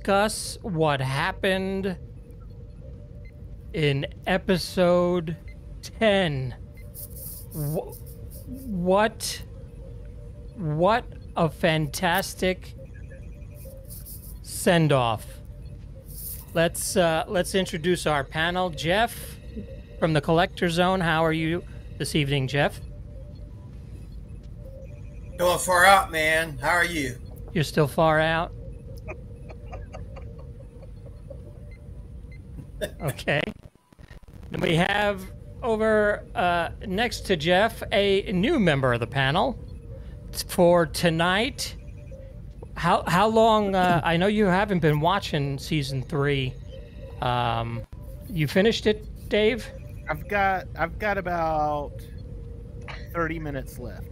discuss what happened in episode 10. What a fantastic send-off. Let's introduce our panel. Jeff from the Collector Zone. How are you this evening, Jeff? Going far out, man. How are you? You're still far out? Okay. Then we have over next to Jeff a new member of the panel for tonight. How long? I know you haven't been watching season 3. You finished it, Dave? I've got about 30 minutes left.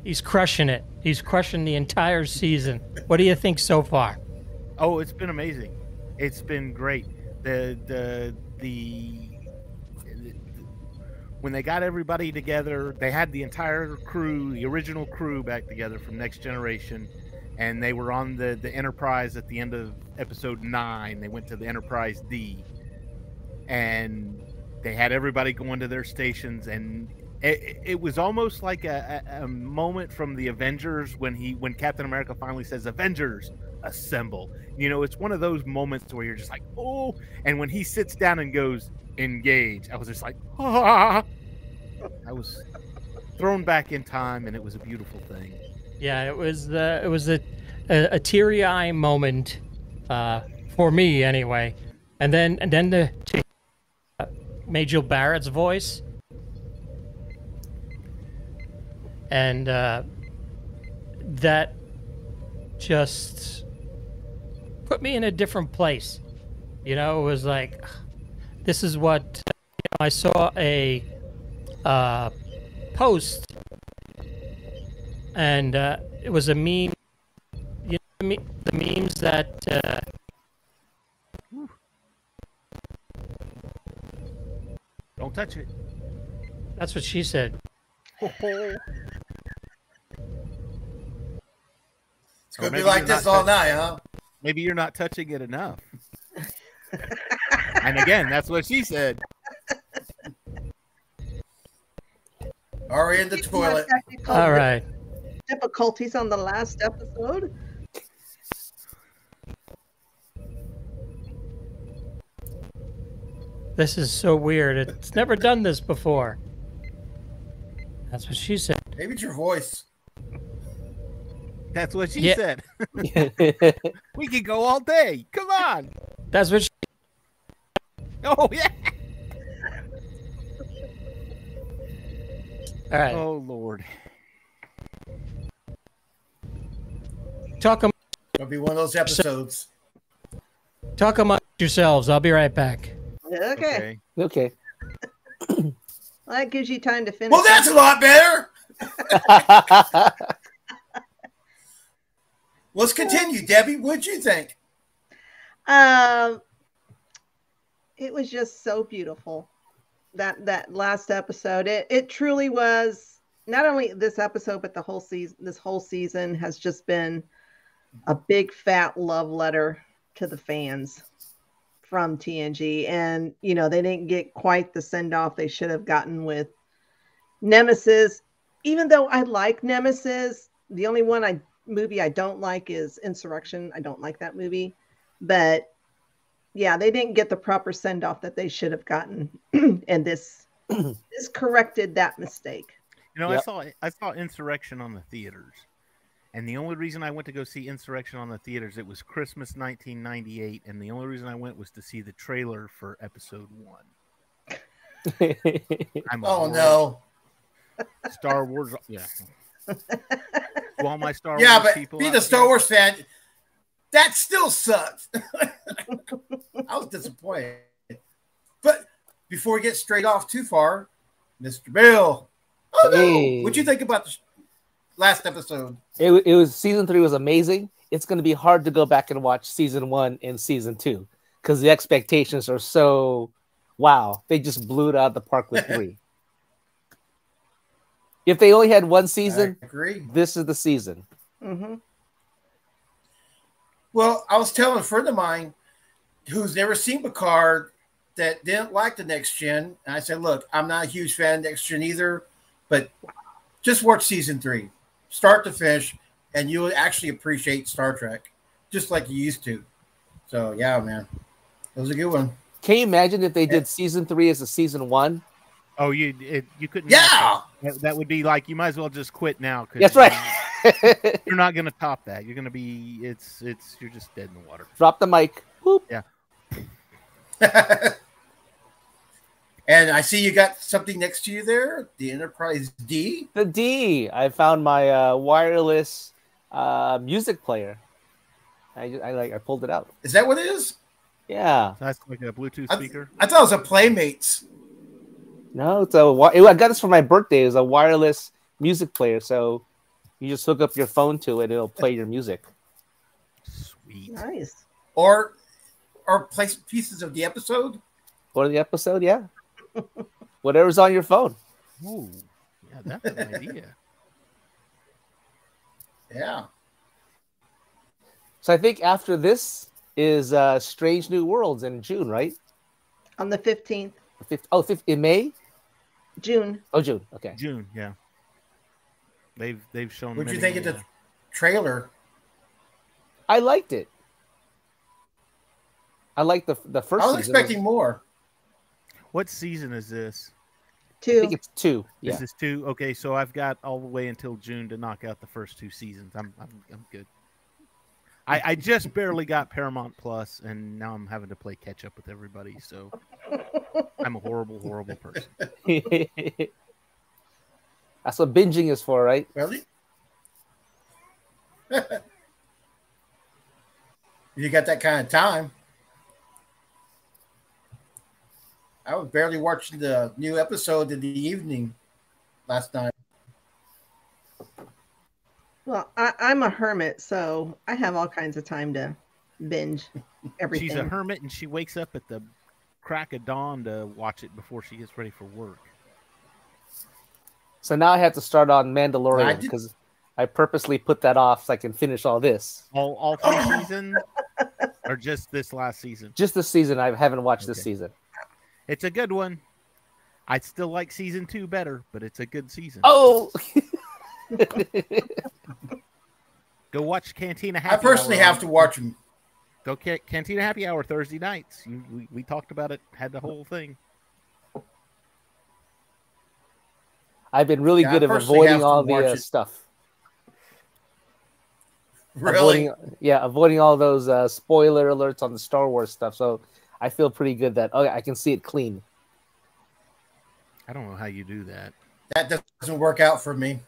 He's crushing it. He's crushing the entire season. What do you think so far? Oh, it's been amazing. It's been great. When they got everybody together, they had the entire crew, the original crew, back together from Next Generation, and they were on the Enterprise at the end of episode 9. They went to the Enterprise D, and they had everybody going to their stations, and it was almost like a moment from the Avengers when Captain America finally says, "Avengers, assemble." You know, it's one of those moments where you're just like, oh, and when he sits down and goes, "Engage," I was just like, ah. I was thrown back in time, and it was a beautiful thing. Yeah, it was a teary-eye moment for me anyway. And then the Majel Barrett's voice, and that just put me in a different place. You know, it was like, this is what I saw a post, and it was a meme. You know, the memes that don't touch it. That's what she said. It's gonna be like this all night, huh? Maybe you're not touching it enough. And again, that's what she said. Are in the toilet. All right. Difficulties on the last episode. This is so weird. It's never done this before. That's what she said. Maybe it's your voice. That's what she said. We could go all day. Come on. That's what she... Oh, yeah. All right. Oh, Lord. Talk It'll be one of those episodes. Talk amongst yourselves. I'll be right back. Okay. Okay. Well, that gives you time to finish. Well, that's a lot better. Let's continue, Debbie. What'd you think? It was just so beautiful. That last episode. It truly was. Not only this episode, but the whole season. This whole season has just been a big fat love letter to the fans from TNG. And you know, they didn't get quite the send off they should have gotten with Nemesis. Even though I like Nemesis, the only movie I don't like is Insurrection. I don't like that movie. But yeah, they didn't get the proper send off that they should have gotten. And this corrected that mistake. You know, yep. I saw Insurrection on the theaters. And the only reason I went to go see Insurrection on the theaters, it was Christmas 1998, and the only reason I went was to see the trailer for episode 1. No. Star Wars, yeah. To all my Star Wars but people. Being a Star Wars fan, that still sucks. I was disappointed. But before we get straight off too far, Mr. Bill, what'd you think about the last episode? It was season 3 was amazing. It's going to be hard to go back and watch season 1 and season 2 because the expectations are so wow. They just blew it out of the park with 3. If they only had one season, this is the season. Mm-hmm. Well, I was telling a friend of mine who's never seen Picard that didn't like the Next Gen. And I said, look, I'm not a huge fan of Next Gen either, but just watch season 3, start to finish, and you will actually appreciate Star Trek just like you used to. So, yeah, man, it was a good one. Can you imagine if they did season 3 as a season 1? Oh, you couldn't. Yeah, that would be like, you might as well just quit now. That's right. You're not going to top that. You're going to be. You're just dead in the water. Drop the mic. Boop. Yeah. And I see you got something next to you there, the Enterprise D. The D. I found my wireless music player. I pulled it out. Is that what it is? Yeah. That's like a Bluetooth speaker. I thought it was a Playmates. No, it's I got this for my birthday. It's a wireless music player, so you just hook up your phone to it, and it'll play your music. Sweet. Nice. Or play pieces of the episode. Or the episode, yeah. Whatever's on your phone. Ooh, yeah, that's an idea. Yeah. So I think after this is Strange New Worlds in June, right? On the 15th. In May? June. Oh, June. Okay. June, yeah. They've shown. What'd you think of the trailer? I liked it. I liked the first. I was season. expecting more. What season is this? 2. I think it's 2. Yeah. This is 2. Okay, so I've got all the way until June to knock out the first 2 seasons. I'm good. I just barely got Paramount Plus, and now I'm having to play catch up with everybody. So I'm a horrible, horrible person. That's what binging is for, right? Really? You got that kind of time. I was barely watching the new episode in the evening last night. Well, I'm a hermit, so I have all kinds of time to binge everything. She's a hermit, and she wakes up at the crack of dawn to watch it before she gets ready for work. So now I have to start on Mandalorian because I purposely put that off so I can finish all this. All 3 seasons, or just this last season? Just this season. I haven't watched this season. It's a good one. I still like season 2 better, but it's a good season. Oh. Go watch Cantina Happy Hour. I personally have to watch them. Go Cantina Happy Hour Thursday nights. We talked about it, had the whole thing. I've been really good at avoiding all the stuff. Really? Avoiding all those spoiler alerts on the Star Wars stuff. So I feel pretty good that I can see it clean. I don't know how you do that. That doesn't work out for me.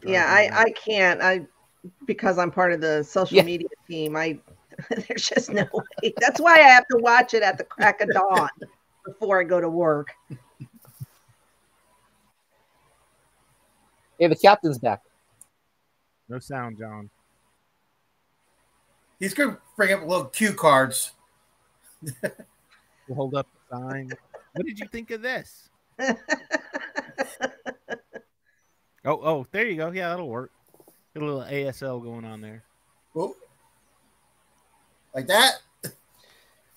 Yeah, I can't. Because I'm part of the social media team. There's just no way. That's why I have to watch it at the crack of dawn before I go to work. Hey, the captain's back. No sound, John. He's going to bring up little cue cards. We'll hold up the sign. What did you think of this? Oh, there you go. Yeah, that'll work. Get a little ASL going on there. Oh, like that?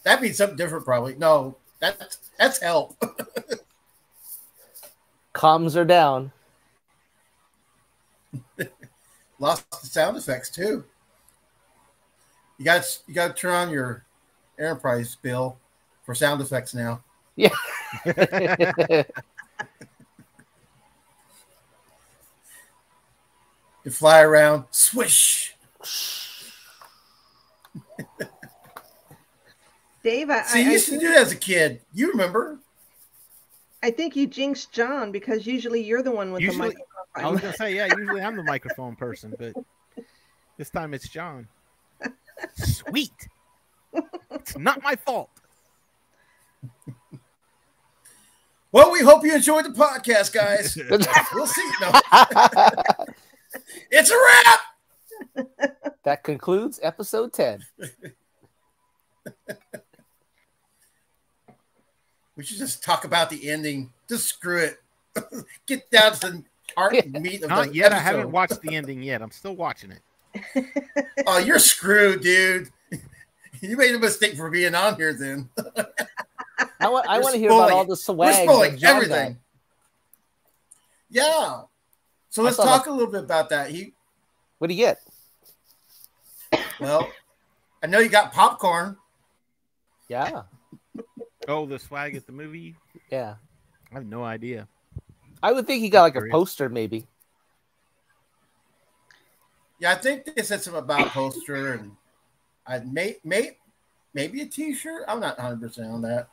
That means something different, probably. No, that's help. Comms are down. Lost the sound effects too. You got to turn on your Enterprise, Bill, for sound effects now. Yeah. You fly around, swish. Dave, See, you used to do that as a kid. You remember? I think you jinxed John because usually you're the one with the microphone. I was going to say, usually I'm the microphone person, but this time it's John. Sweet. It's not my fault. Well, we hope you enjoyed the podcast, guys. We'll see. No. It's a wrap. That concludes episode 10. We should just talk about the ending. Just screw it. Get down to the heart and meat of Not the yet. episode. I haven't watched the ending yet. I'm still watching it. Oh, you're screwed, dude. You made a mistake for being on here then. I want to hear about all the swag. We're spoiling everything. Yeah. So let's talk a little bit about that. What do you get? Well, I know you got popcorn. Yeah. Oh, the swag at the movie? Yeah. I have no idea. I would think he got like a poster, maybe. Yeah, I think they said something about poster and maybe a T-shirt. I'm not 100% on that.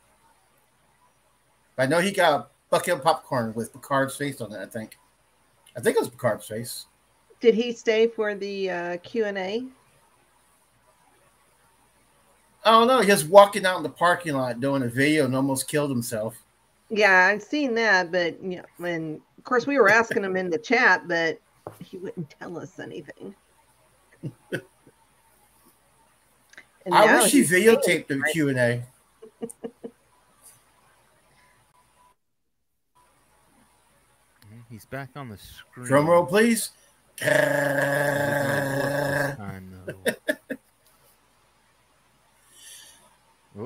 But I know he got a bucket of popcorn with Picard's face on it. I think it was Picard's face. Did he stay for the Q&A? I don't know. He was walking out in the parking lot doing a video and almost killed himself. Yeah, I've seen that, but and of course we were asking him in the chat, but he wouldn't tell us anything. I wish he videotaped the Q&A. He's back on the screen. Drum roll, please. I know.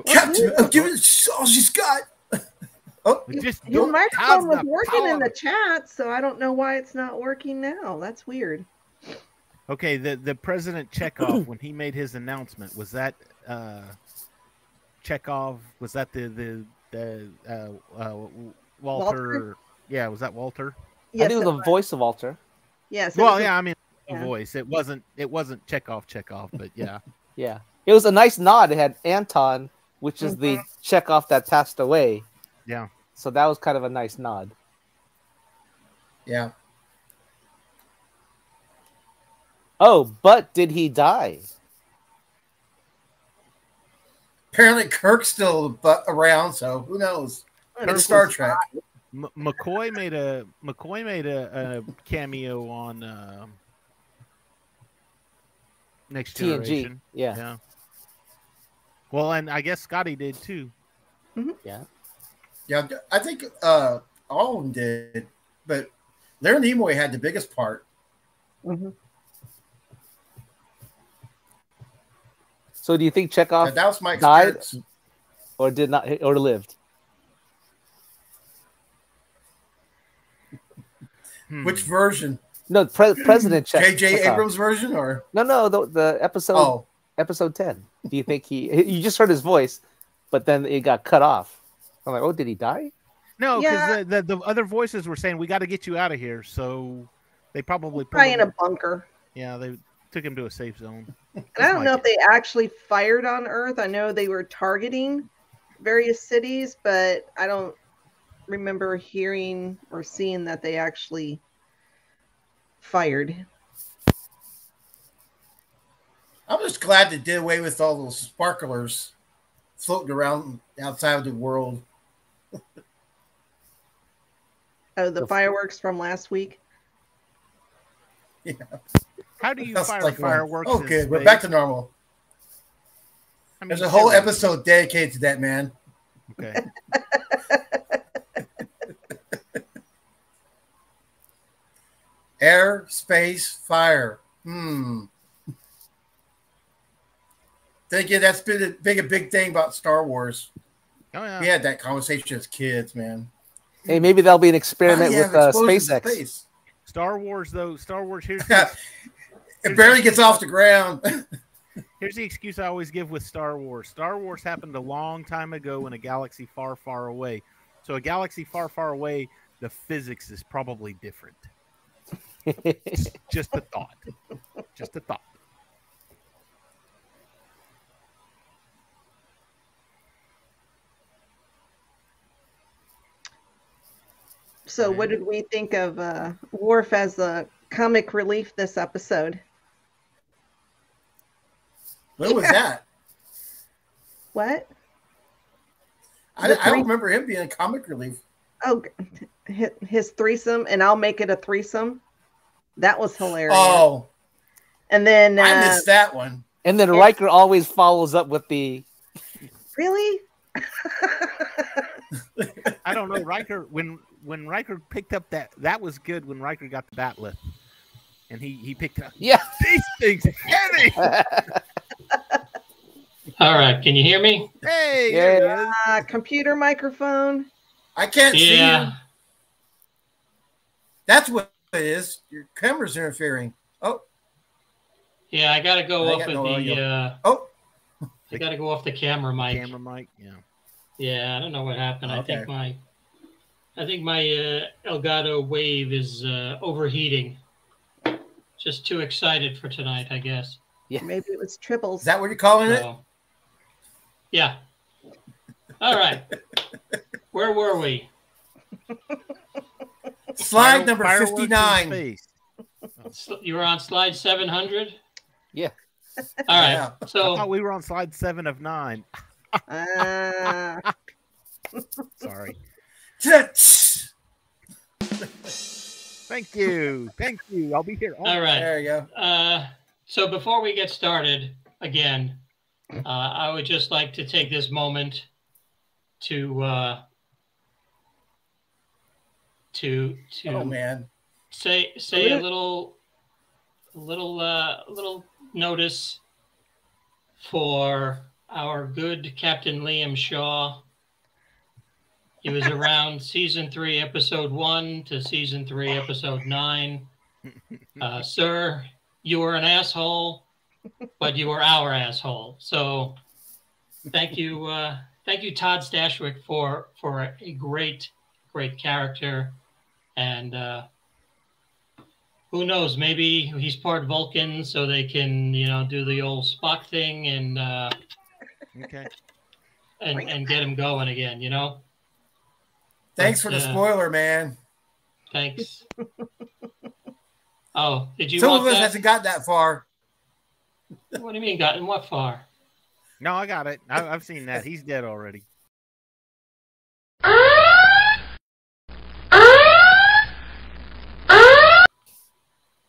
Captain, I'm giving all she's got. Your microphone was working in the chat, so I don't know why it's not working now. That's weird. Okay, the President Chekhov, when he made his announcement, was that Chekhov? Was that the Walter? Yeah, was that Walter? Yes, I knew the voice of Walter. Yes. Well, yeah, I mean the voice. It wasn't Chekhov, but yeah. Yeah. It was a nice nod. It had Anton, which is the Chekhov that passed away. Yeah. So that was kind of a nice nod. Yeah. Oh, but did he die? Apparently Kirk's still around, so who knows? It's Star Trek. McCoy made a cameo on Next Generation. Yeah. Well, and I guess Scotty did too. Mm-hmm. Yeah. Yeah, I think all of them did, but Leonard Nimoy had the biggest part. Mm-hmm. So do you think Chekhov that was my died or did not, or lived? Which version? No, President Chekhov. J.J. Abrams version, or no, the episode. Oh. Episode 10. Do you think you just heard his voice, but then it got cut off? I'm like, oh, did he die? No, because the other voices were saying we got to get you out of here, so they probably in a bunker. Yeah, they took him to a safe zone. And I don't know if they actually fired on Earth. I know they were targeting various cities, but I don't remember hearing or seeing that they actually fired. I'm just glad they did away with all those sparklers floating around outside of the world. Oh, the fireworks from last week? Yeah. How do you fire fireworks? Okay, we're back to normal. I mean, there's a whole episode dedicated to that, man. Okay. Air, space, fire. Then again, that's been a big thing about Star Wars. Oh, yeah. We had that conversation as kids, man. Hey, maybe that'll be an experiment with SpaceX. Space. Star Wars, here's it barely gets off the ground. Here's the excuse I always give with Star Wars. Star Wars happened a long time ago in a galaxy far, far away. So a galaxy far, far away, the physics is probably different. Just a thought. Just a thought. So what did we think of Worf as the comic relief this episode? When was that? What? I don't remember him being a comic relief. Oh, his threesome, and I'll make it a threesome. That was hilarious. Oh. And then I missed that one. And then Riker always follows up with the... Really? I don't know. Riker, when Riker picked up that was good when Riker got the batleth. And he picked up. Yeah. These things heavy. All right, can you hear me? Hey, Yeah. there he is. Computer microphone. I can't see you. Yeah. That's what it is. Your camera's interfering. Oh, Yeah, I gotta go I off got of no the audio. Oh, I gotta go off the camera mic. Camera mic. Yeah. Yeah, I don't know what happened. Okay. I think my Elgato Wave is overheating. Just too excited for tonight, I guess. Yeah. Maybe it was triples. is that what you're calling it? So, yeah. All right. Where were we? Slide number Fireworks in 59. space. You were on slide 700? Yeah. All right. Yeah. I So thought we were on slide 7 of 9. Ah, Sorry. There Thank you. Thank you. I'll be here. all right. you go. So before we get started again, I would just like to take this moment to Oh man. say a little notice for our good Captain Liam Shaw. He was around season 3, episode 1 to season 3, episode 9. Sir, you were an asshole, but you were our asshole. So thank you, Todd Stashwick, for a great character. And who knows? Maybe he's part Vulcan, so they can, do the old Spock thing and Okay. and get him going again. Thanks But, for the spoiler, man. Thanks. Oh, did you Some want of us that? hasn't got that far. What do you mean, gotten what far? No, I got it. I've seen that. He's dead already.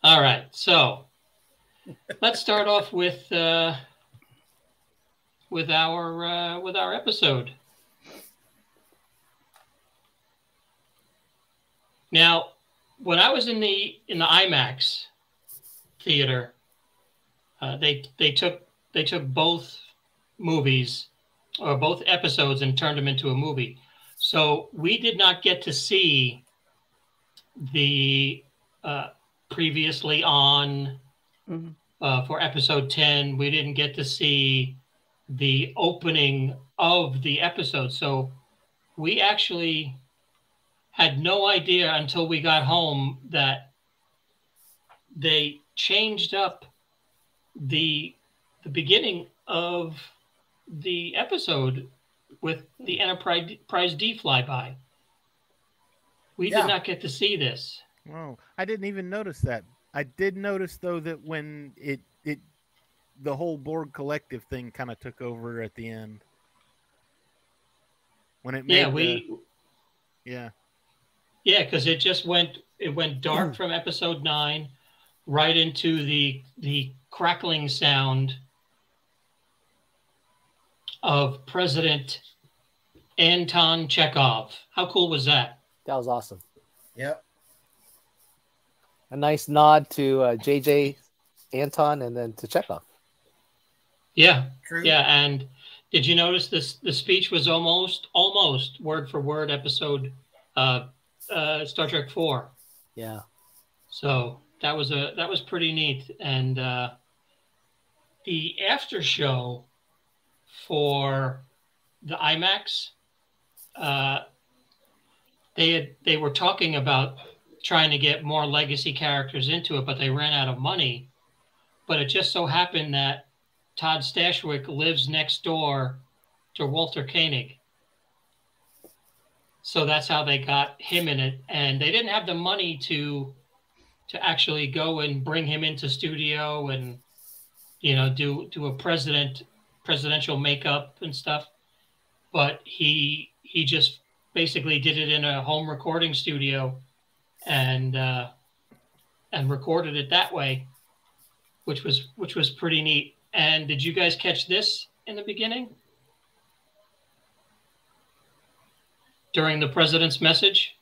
All right, so let's start off with our episode. Now, when I was in the IMAX theater, they took both movies or both episodes and turned them into a movie. So we did not get to see the previously on for episode 10. We didn't get to see the opening of the episode. So we actually had no idea until we got home that they changed up the beginning of the episode with the Enterprise D flyby. We did not get to see this. Oh, I didn't even notice that. I did notice though that when the whole Borg collective thing kind of took over at the end. When it made Yeah, because it went dark from episode 9 right into the crackling sound of President Anton Chekhov. How cool was that? That was awesome. Yep. A nice nod to JJ, Anton, and then to Chekhov. Yeah. True. Yeah, and did you notice this? The speech was almost word for word episode Star Trek 4. Yeah. So that was pretty neat. And the after show for the IMAX, they were talking about trying to get more legacy characters into it, but they ran out of money. But it just so happened that Todd Stashwick lives next door to Walter Koenig. So that's how they got him in it. And they didn't have the money to actually go and bring him into studio and, do a presidential makeup and stuff. But he just basically did it in a home recording studio and recorded it that way, which was pretty neat. And did you guys catch this in the beginning? During the president's message?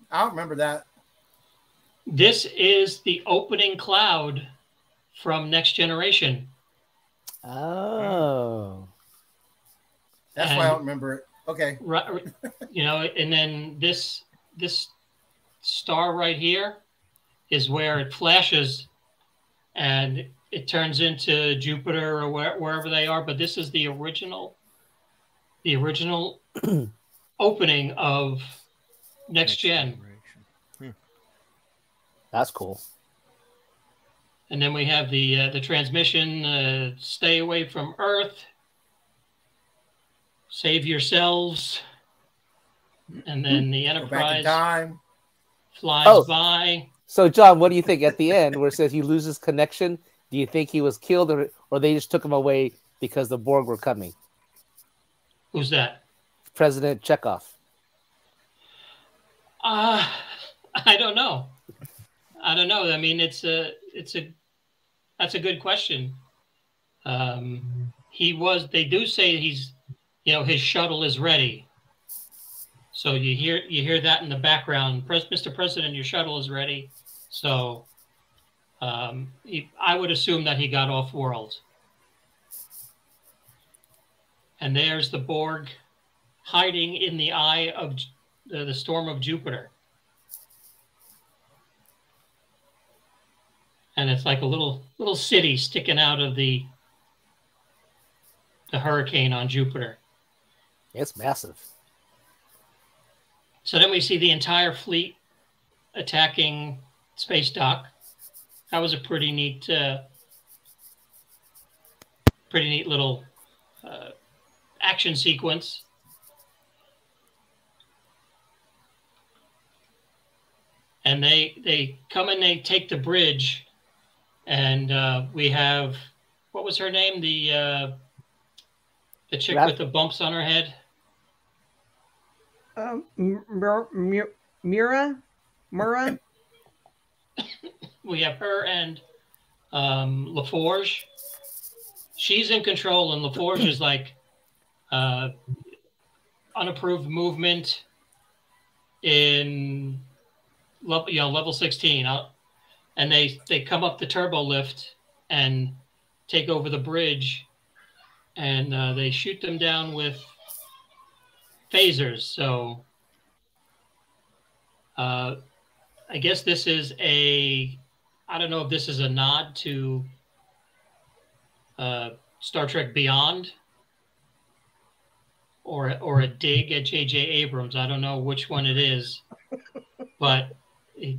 I don't remember that. This is the opening cloud from Next Generation. Oh. That's why I don't remember it. Okay. You know, and then this star right here is where it flashes and it turns into Jupiter or wherever they are. But this is the original opening of Next Gen. That's cool. And then we have the transmission, stay away from Earth, save yourselves. And then the Enterprise flies by. So, John, what do you think at the end where it says he loses connection? Do you think he was killed or they just took him away because the Borg were coming? Who's that? President Chekhov. I don't know. I mean, that's a good question. They do say he's, you know, his shuttle is ready. So you hear that in the background. Mr. President, your shuttle is ready. So I would assume that he got off world. And there's the Borg hiding in the eye of the storm of Jupiter. And it's like a little city sticking out of the hurricane on Jupiter. It's massive. So then we see the entire fleet attacking Space Dock. That was a pretty neat little action sequence. And they come and they take the bridge, and we have, what was her name? The chick with the bumps on her head. Mura. We have her and LaForge. She's in control, and LaForge is like unapproved movement in level 16. And they come up the turbo lift and take over the bridge, and they shoot them down with phasers. So I guess this is I don't know if this is a nod to Star Trek Beyond or a dig at J.J. Abrams. I don't know which one it is, but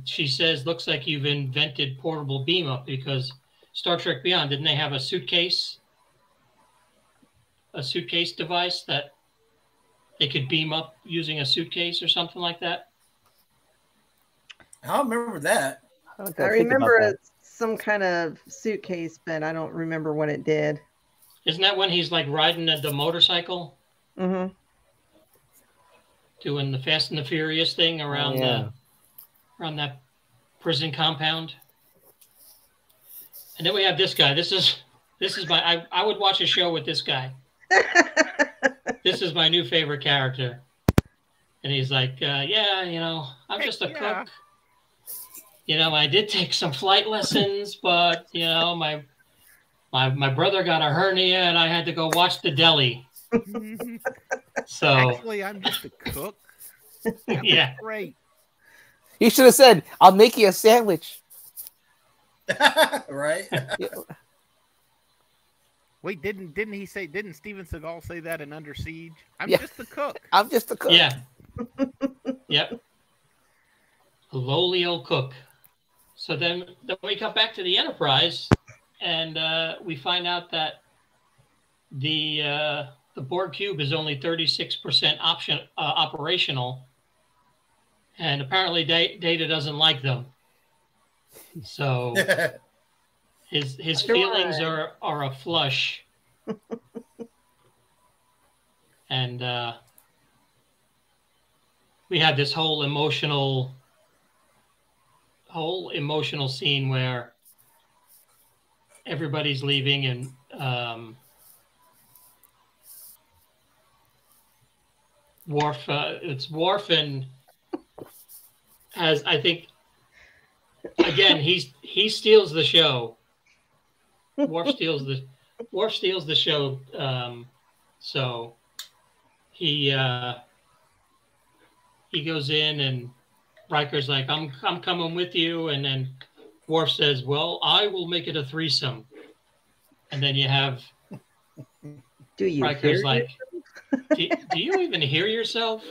she says, looks like you've invented portable beam up, because Star Trek Beyond, didn't they have a suitcase device that they could beam up using a suitcase or something like that? I don't remember that. I remember it's some kind of suitcase, but I don't remember what it did. Isn't that when he's like riding the motorcycle? Mm-hmm. Doing the Fast and the Furious thing around around that prison compound. And then we have this guy. This is I would watch a show with this guy. This is my new favorite character. And he's like, yeah, you know, I'm just a cook. You know, I did take some flight lessons, but you know, my brother got a hernia and I had to go watch the deli. So actually, I'm just a cook. Yeah, great. You should have said, "I'll make you a sandwich." Right? Wait, didn't Steven Seagal say that in Under Siege? I'm just the cook. I'm just the cook. Yeah. Yep. A lowly old cook. So then we come back to the Enterprise, and we find out that the Borg cube is only 36% operational, and apparently Data doesn't like them. So his feelings are a flush, and we had this whole emotional scene where everybody's leaving, and Worf. It's Worf, and as I think, again, he steals the show Worf steals the show. So he goes in, and Riker's like, I'm coming with you, and then Worf says, well, I will make it a threesome. And then you have Do you Riker's hear like, do you even hear yourself?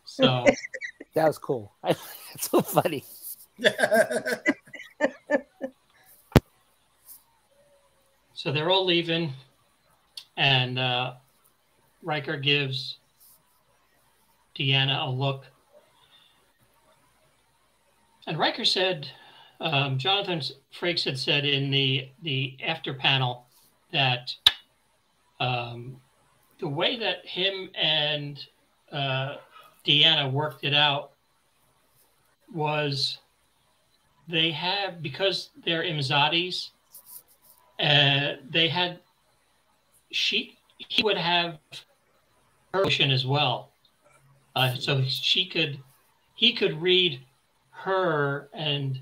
So That was cool. It's so funny. So they're all leaving, and Riker gives Deanna a look. And Riker said, Jonathan Frakes had said in the after panel that the way that him and Deanna worked it out was they have, because they're Imzadis, he would have her emotion as well. So he could read her, and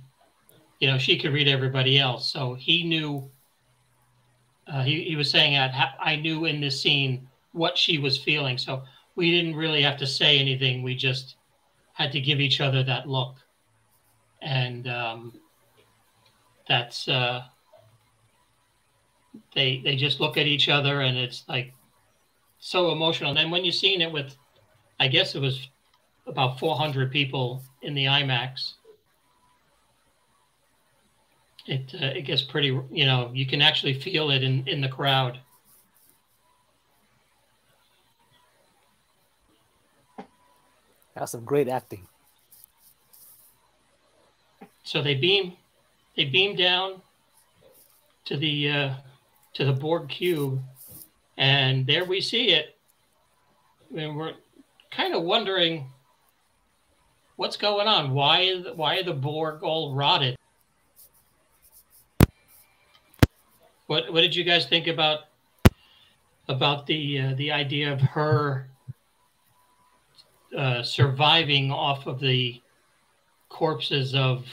she could read everybody else. So he knew. He was saying that I knew in this scene what she was feeling. So we didn't really have to say anything. We just had to give each other that look, and that's they just look at each other, and it's like so emotional. And then when you're seeing it with, I guess it was about 400 people in the IMAX, it gets pretty, you can actually feel it in the crowd. That's some great acting. So they beam down to the Borg cube, and there we see it. And we're kind of wondering what's going on. Why are the Borg all rotted? What did you guys think about the idea of her surviving off of the corpses of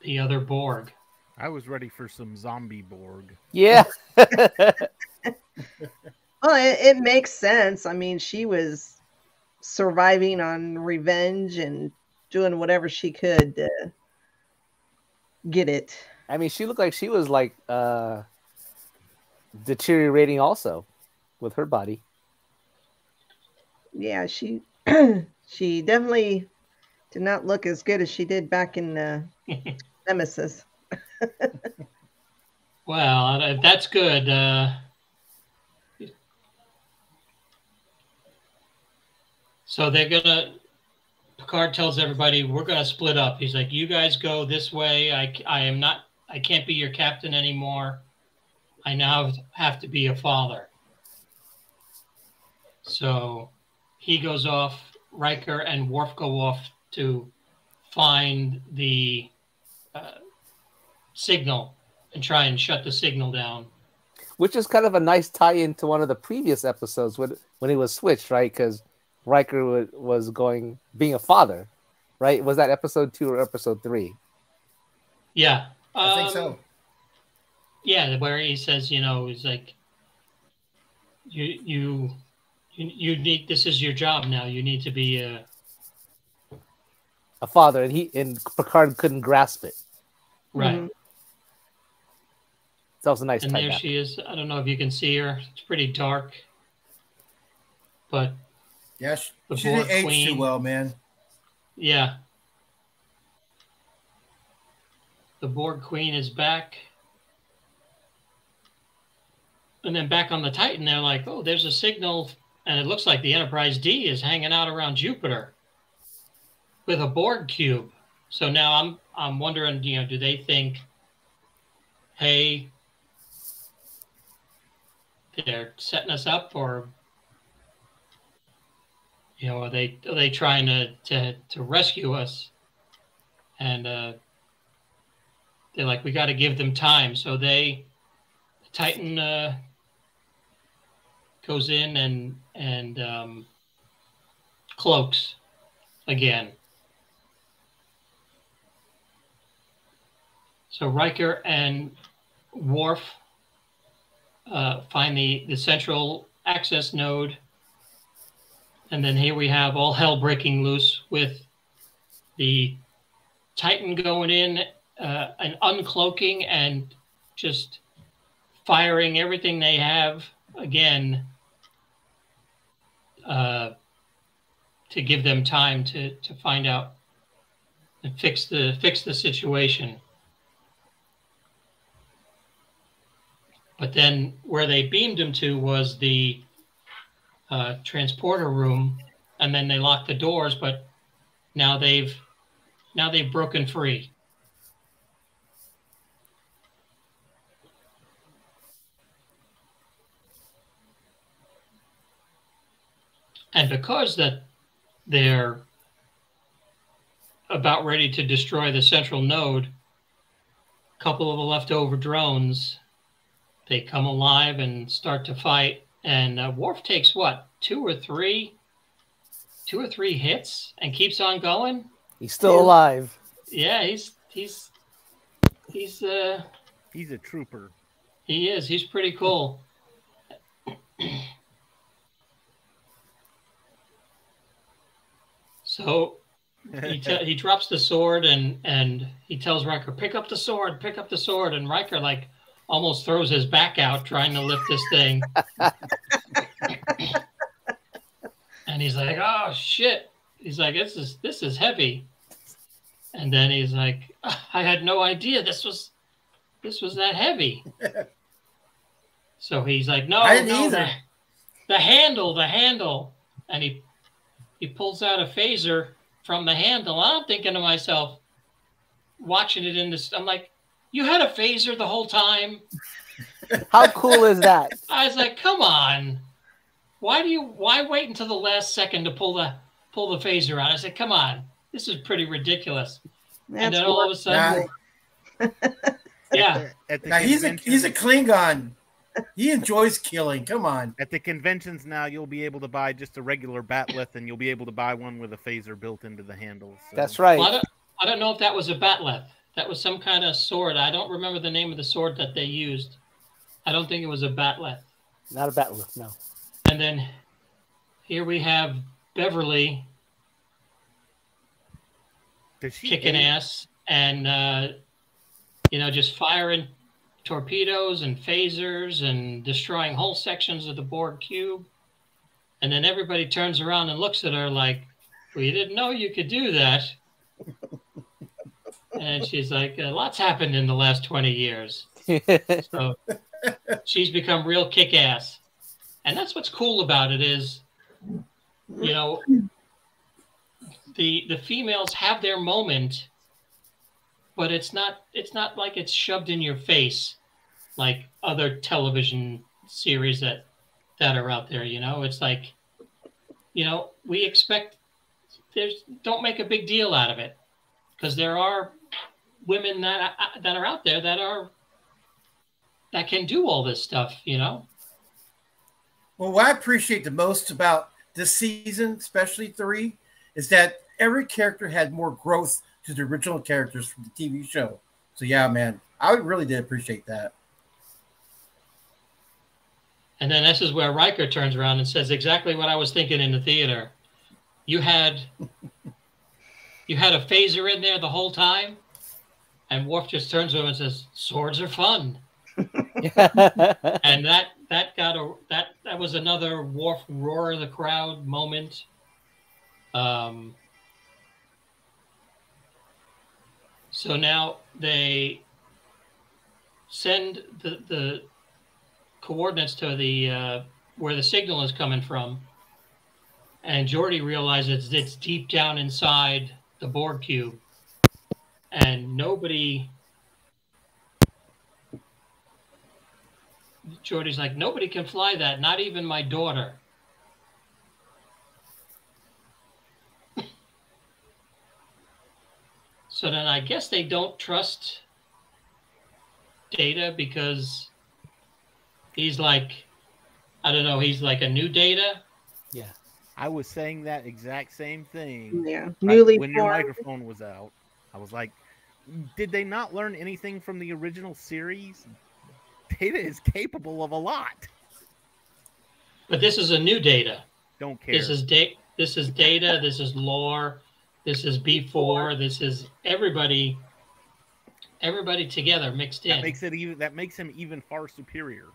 the other Borg? I was ready for some zombie Borg. Yeah. Well, it makes sense. I mean, she was surviving on revenge and doing whatever she could to get it. I mean, she looked like she was like deteriorating also with her body. Yeah, she she definitely did not look as good as she did back in Nemesis. Well, that's good. So Picard tells everybody, we're gonna split up. He's like, you guys go this way. I can't be your captain anymore. I now have to be a father. So he goes off. Riker and Worf go off to find the signal and try and shut the signal down. Which is kind of a nice tie-in to one of the previous episodes when he was switched, right? Because Riker was being a father, right? Was that episode 2 or episode 3? Yeah. I think so. Yeah, where he says, he's like, you need, this is your job now. You need to be a father, and Picard couldn't grasp it. Right. Mm-hmm. So that was a nice and tie there back. she is. I don't know if you can see her. It's pretty dark. But Yeah, the she Borg didn't age Queen. too well, man. Yeah. The Borg Queen is back. And then back on the Titan, they're like, oh, there's a signal. And it looks like the Enterprise D is hanging out around Jupiter with a Borg cube. So now I'm wondering, do they think, hey, they're setting us up, or are they trying to rescue us? And they're like, we got to give them time. So the Titan goes in and cloaks again. So Riker and Worf find the central access node. And then here we have all hell breaking loose with the Titan going in and uncloaking and just firing everything they have again to give them time to find out and fix the situation. But then where they beamed him to was the transporter room, and then they locked the doors. But now they've broken free. And because that they're about ready to destroy the central node, a couple of the leftover drones, they come alive and start to fight. And Worf takes what, two or three hits and keeps on going. He's still alive. Yeah, he's a trooper. He is. He's pretty cool. So he drops the sword and he tells Riker, pick up the sword, and Riker like almost throws his back out trying to lift this thing. And he's like, oh shit. He's like, this is heavy. And then he's like, I had no idea this was that heavy. So he's like, no, the handle. And he pulls out a phaser from the handle. I'm thinking to myself, watching it in this, I'm like, you had a phaser the whole time? How cool is that? I was like, come on. Why wait until the last second to pull the phaser out? I said, come on. This is pretty ridiculous. And then all of a sudden, yeah. Now he's a Klingon. He enjoys killing. Come on. At the conventions now, you'll be able to buy just a regular batleth, and you'll be able to buy one with a phaser built into the handle. So. That's right. Well, I don't know if that was a batleth. That was some kind of sword. I don't remember the name of the sword that they used. I don't think it was a batleth. Not a batleth, no. And then here we have Beverly kicking ass and just firing torpedoes and phasers and destroying whole sections of the Borg cube. And then everybody turns around and looks at her like, well, you didn't know you could do that. And she's like, lots happened in the last 20 years. So she's become real kick-ass. And that's what's cool about it is, the females have their moment, but it's not like it's shoved in your face like other television series that are out there. It's like, we expect don't make a big deal out of it, because there are women that are out there that can do all this stuff. Well, what I appreciate the most about this season, especially 3, is that every character had more growth to the original characters from the TV show. So yeah, man, I really did appreciate that. And then this is where Riker turns around and says exactly what I was thinking in the theater. You had a phaser in there the whole time, and Worf just turns to him and says, "Swords are fun." And that was another Worf roar of the crowd moment. So now they send the coordinates to the where the signal is coming from, and Geordi realizes it's deep down inside the Borg cube, and Geordi's like, nobody can fly that, not even my daughter. So then I guess they don't trust Data because he's like, I don't know, he's like a new Data. Yeah. I was saying that exact same thing. Yeah. When your microphone was out, I was like, Did they not learn anything from the original series? Data is capable of a lot. But this is a new Data. Don't care. This is Data. This is lore. This is B4. This is everybody together mixed in. That makes him even far superior.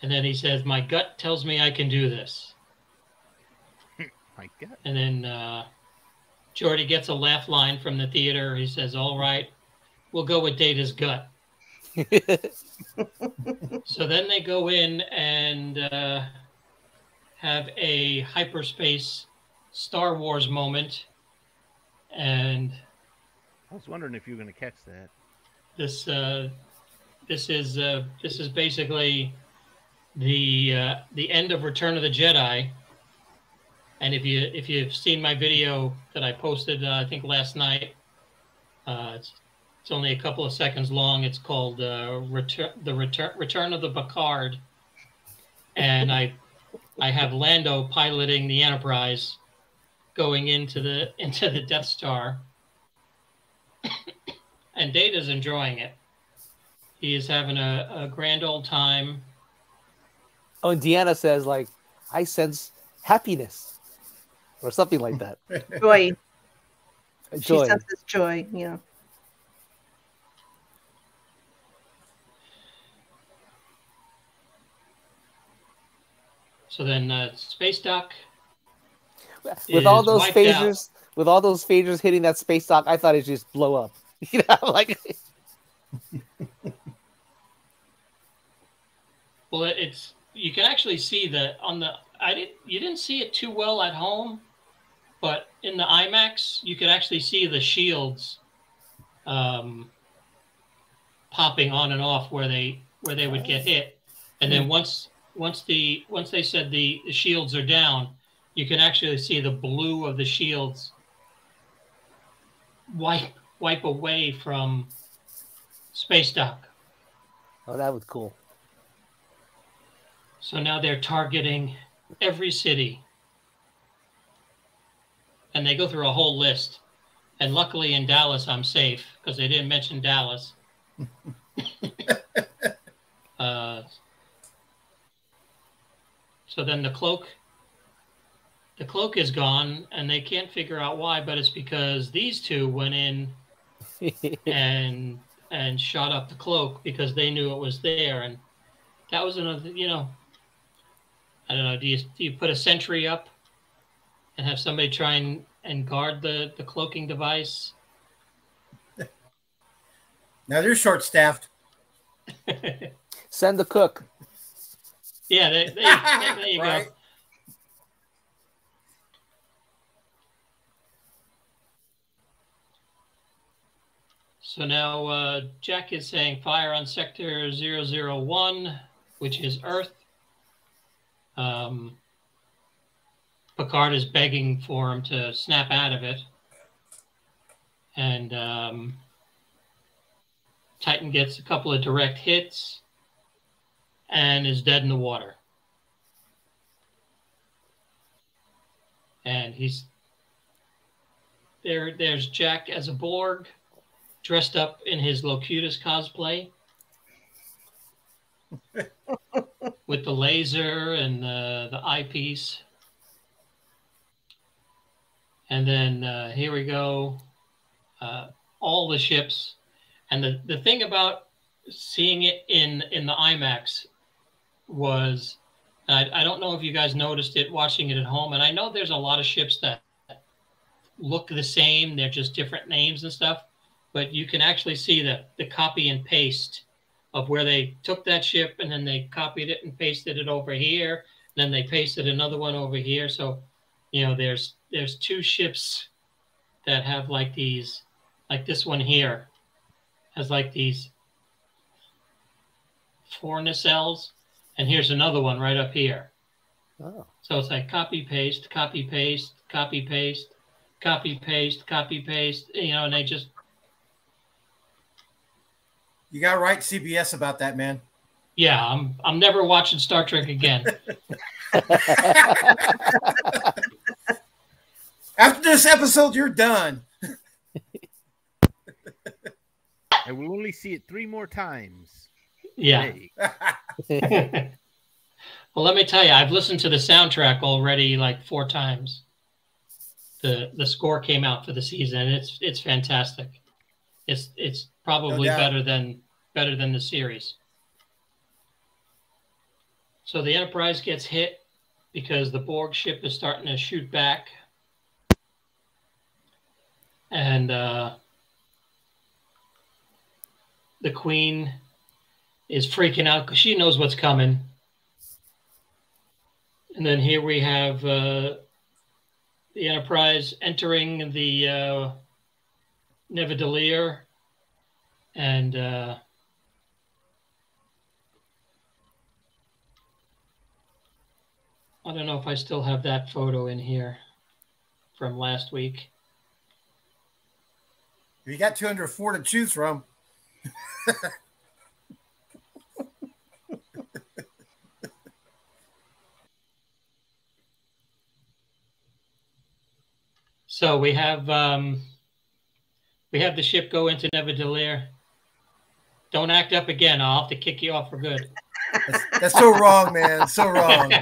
And then he says, "My gut tells me I can do this." My gut. And then Geordi gets a laugh line from the theater. He says, "All right, we'll go with Data's gut." So then they go in and have a hyperspace Star Wars moment, and I was wondering if you were going to catch that. This is basically the end of Return of the Jedi. And if you've seen my video that I posted, I think last night, it's only a couple of seconds long. It's called Return of the Picard, and I have Lando piloting the Enterprise, going into the Death Star, and Data's enjoying it. He is having a grand old time. Oh, and Deanna says, like, I sense happiness, or something like that. Joy. Joy. She senses joy. Yeah. So then, Space Dock. With all those wiped phasers, with all those phasers hitting that space dock, I thought it'd just blow up. You know, like. Well, it's you can actually see you didn't see it too well at home, but in the IMAX you could actually see the shields popping on and off where they would get hit, and then once they said the shields are down, you can actually see the blue of the shields wipe away from Space Dock. Oh, that was cool. So now they're targeting every city. And they go through a whole list. And luckily in Dallas, I'm safe because they didn't mention Dallas. So then the cloak is gone, and they can't figure out why, but it's because these two went in and shot up the cloak because they knew it was there. And that was another, I don't know. Do you put a sentry up and have somebody try and guard the cloaking device? Now they're short-staffed. Send the cook. Yeah, there you Right. go. So now Jack is saying fire on Sector 001, which is Earth. Picard is begging for him to snap out of it. And Titan gets a couple of direct hits and is dead in the water. And there's Jack as a Borg, dressed up in his Locutus cosplay. With the laser and the eyepiece. And then here we go. All the ships. And the thing about seeing it in the IMAX was, I don't know if you guys noticed it watching it at home, and I know there's a lot of ships that look the same. They're just different names and stuff. But you can actually see the copy and paste of where they took that ship and then they copied it and pasted it over here. Then they pasted another one over here. So, there's two ships that have like these, like this one here has like these 4 nacelles, and here's another one right up here. Oh. So it's like copy, paste, copy, paste, copy, paste, copy, paste, copy, paste, and they just... You got to write CBS about that, man. Yeah, I'm never watching Star Trek again. After this episode, you're done. I will only see it 3 more times. Yeah. Well, let me tell you, I've listened to the soundtrack already like 4 times. The score came out for the season. It's fantastic. It's probably better than the series. So the Enterprise gets hit because the Borg ship is starting to shoot back. And the Queen is freaking out because she knows what's coming. And then here we have the Enterprise entering the Nevedalier. And I don't know if I still have that photo in here from last week. You got 204 to choose from. So we have the ship go into Nevedalier. Don't act up again. I'll have to kick you off for good. That's so wrong, man. So wrong.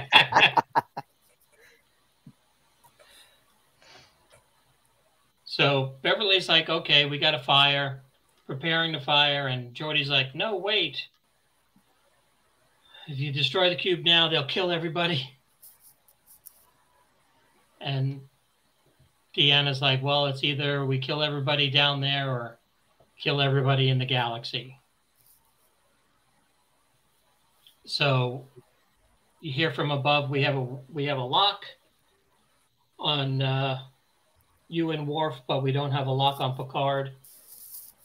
So Beverly's like, okay, we got a fire, preparing the fire. And Geordi's like, no, wait. If you destroy the cube now, they'll kill everybody. And Deanna's like, well, it's either we kill everybody down there or kill everybody in the galaxy. So you hear from above, we have a lock on you and Worf, but we don't have a lock on Picard.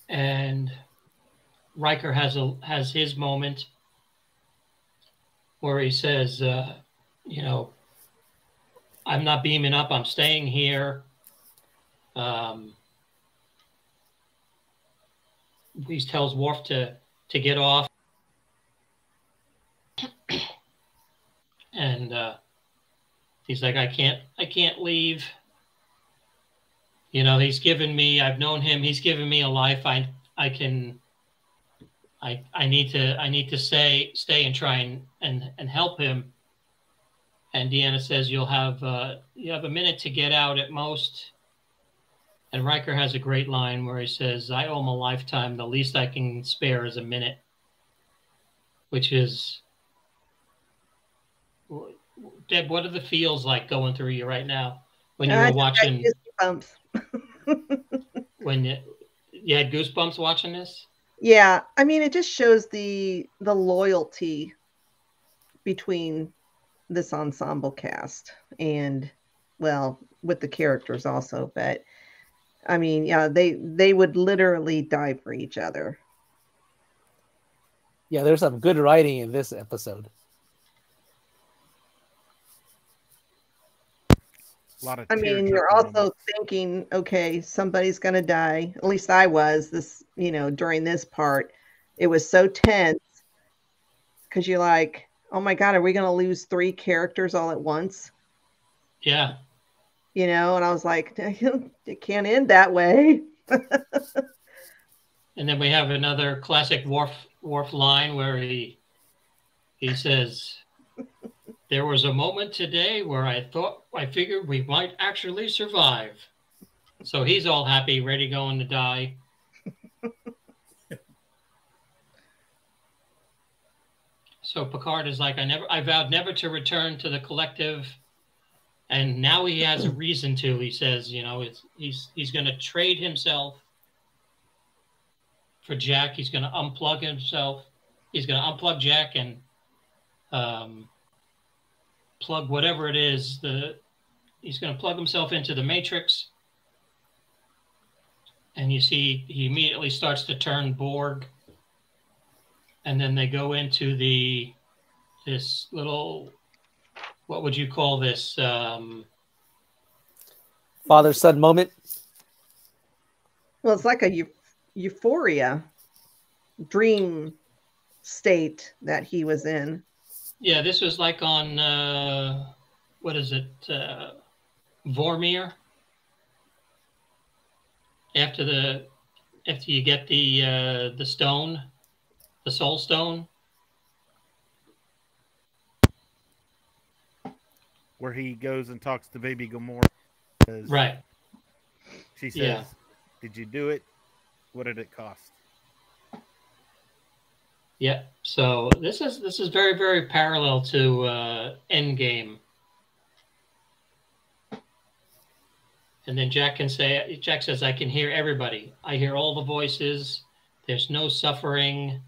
And Riker has his moment where he says, you know, I'm not beaming up, I'm staying here. He tells Worf to get off. And he's like, I can't leave. You know, I've known him, he's given me a life. I need to stay and try and help him. And Deanna says you have a minute to get out at most. And Riker has a great line where he says, I owe him a lifetime. The least I can spare is a minute. Which is, Deb, what are the feels like going through you right now when you were watching? Goosebumps. When you had goosebumps watching this? Yeah, I mean, it just shows the loyalty between this ensemble cast and, well, with the characters also. But I mean, yeah, they would literally die for each other. Yeah, there's some good writing in this episode. I mean, you're also thinking, okay, somebody's going to die. At least I was during this part. It was so tense because you're like, oh my God, are we going to lose 3 characters all at once? Yeah. And I was like, it can't end that way. And then we have another classic Worf line where he says, there was a moment today where I figured we might actually survive. So he's all happy, ready, going to die. So Picard is like, I vowed never to return to the collective. And now he has a reason to. He says, he's going to trade himself for Jack. He's going to unplug himself. He's going to unplug Jack and plug whatever it is. He's going to plug himself into the Matrix. And you see he immediately starts to turn Borg. And then they go into this little, what would you call this? Father-son moment? Well, it's like a euphoria dream state that he was in. Yeah, this was like on, what is it? Vormir. after you get the stone, the soul stone, where he goes and talks to Baby Gamora. right? She says, Yeah. "Did you do it? What did it cost?" Yeah. So this is very, very parallel to Endgame. And then Jack says, "I can hear everybody. I hear all the voices. There's no suffering.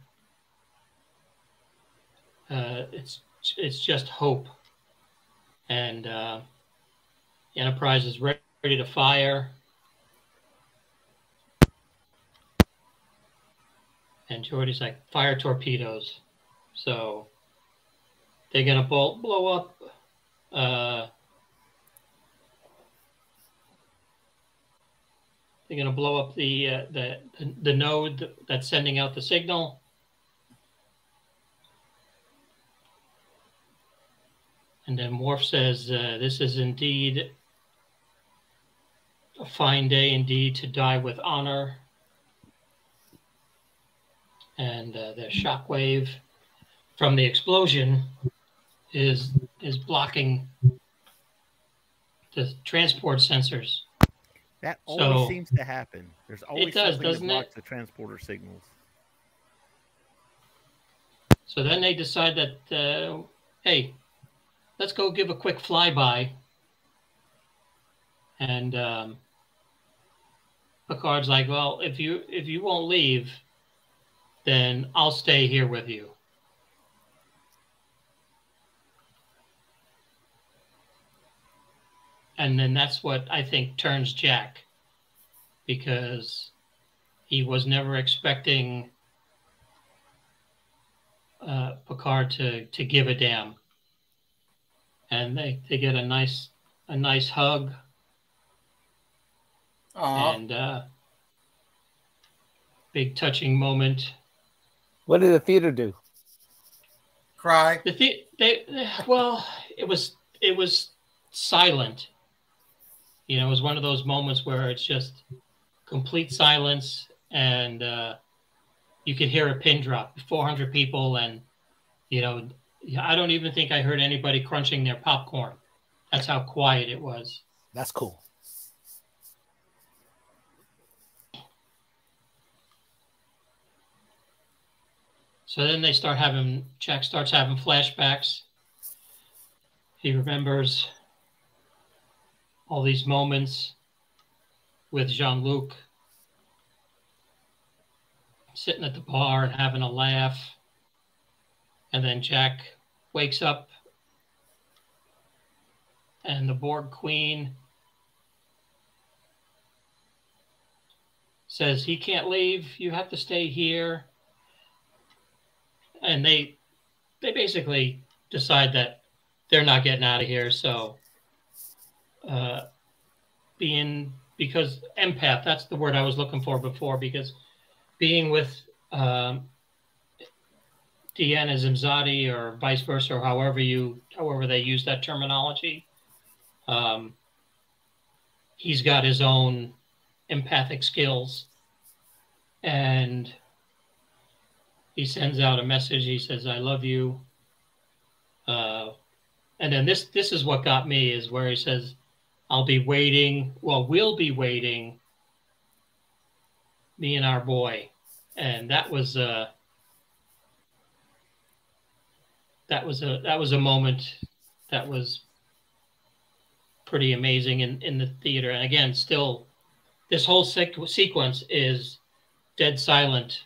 It's just hope." And Enterprise is ready to fire. And Geordi's like, "Fire torpedoes." So they're gonna blow up. They're gonna blow up the node that's sending out the signal. And then Worf says, "This is indeed a fine day, indeed, to die with honor." And the shockwave from the explosion is blocking the transport sensors. That always seems to happen. There's always something that blocks the transporter signals. So then they decide that, hey, let's go give a quick flyby. And Picard's like, "Well, if you won't leave, then I'll stay here with you." And then that's what I think turns Jack, because he was never expecting Picard to give a damn. And they get a nice hug. Aww. And big touching moment. What did the theater do? Cry. Well, it was silent. You know, it was one of those moments where it's just complete silence, and you could hear a pin drop. 400 people, and you know, I don't even think I heard anybody crunching their popcorn. That's how quiet it was. That's cool. So then Jack starts having flashbacks. He remembers all these moments with Jean-Luc sitting at the bar and having a laugh. And then Jack wakes up and the Borg Queen says, "He can't leave. You have to stay here." And they basically decide that they're not getting out of here. So because empath, that's the word I was looking for before, because being with Deanna Zimzadi, or vice versa, or however they use that terminology, he's got his own empathic skills, and he sends out a message. He says, "I love you." And then this is what got me, is where he says, "I'll be waiting. Well, we'll be waiting, me and our boy." And that was a moment that was pretty amazing in the theater. And again, still, this whole sequence is dead silent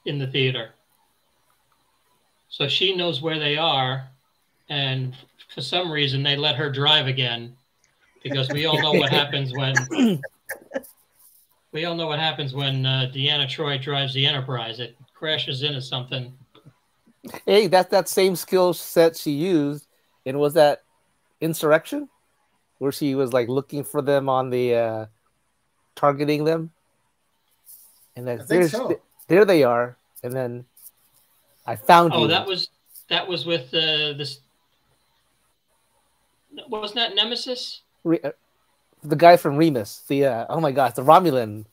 in the theater. So she knows where they are, and for some reason they let her drive again, because we all know what happens when Deanna Troi drives the Enterprise. It crashes into something. Hey, that's that same skill set she used, and was that Insurrection, where she was like looking for them on the targeting them, and then there they are, and then I found you. Oh, that was with this. Wasn't that Nemesis? the guy from Remus. The oh my gosh, the Romulan.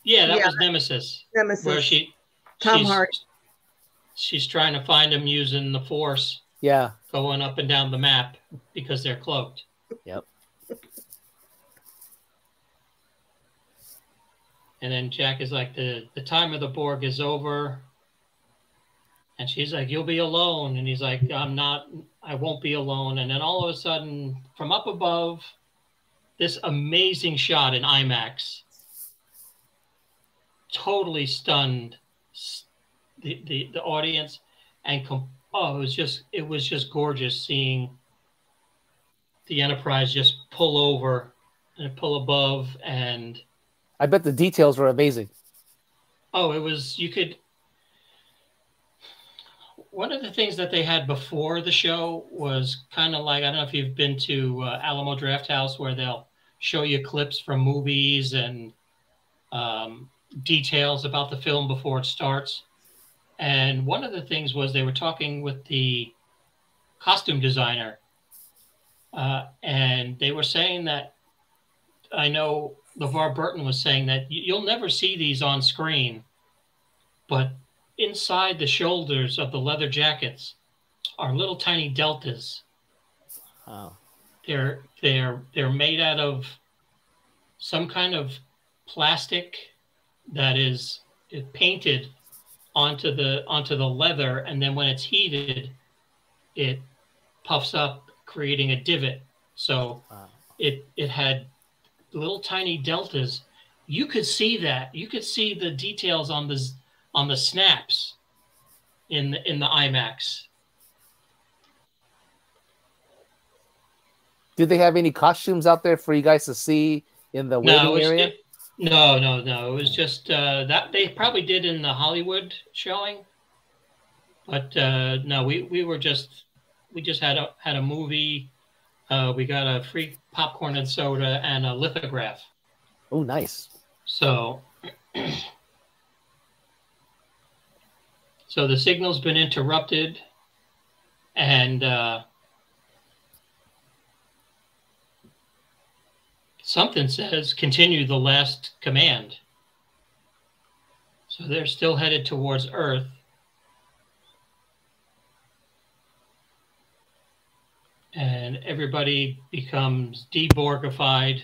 Yeah, that was Nemesis. Nemesis. Where Tom Hart. She's trying to find him using the Force. Yeah. Going up and down the map because they're cloaked. Yep. And then Jack is like, the time of the Borg is over. And she's like, you'll be alone. And he's like, I won't be alone. And then all of a sudden, from up above, this amazing shot in IMAX totally stunned the audience. And it was just gorgeous seeing the Enterprise just pull over and pull above. And I bet the details were amazing. Oh, one of the things that they had before the show was kind of like, I don't know if you've been to Alamo Drafthouse, where they'll show you clips from movies and details about the film before it starts. And one of the things was they were talking with the costume designer, and they were saying that, I know LeVar Burton was saying that you'll never see these on screen, but inside the shoulders of the leather jackets are little tiny deltas. Wow. They're made out of some kind of plastic that is painted onto the leather, and then when it's heated, it puffs up, creating a divot. So it had little tiny deltas. You could see that. You could see the details on the snaps in the IMAX. Do they have any costumes out there for you guys to see in the waiting area? No. It was just that they probably did in the Hollywood showing, but no, we just had a movie. We got a free popcorn and soda and a lithograph. Oh, nice. So the signal's been interrupted, and something says continue the last command. So they're still headed towards Earth. And everybody becomes deborgified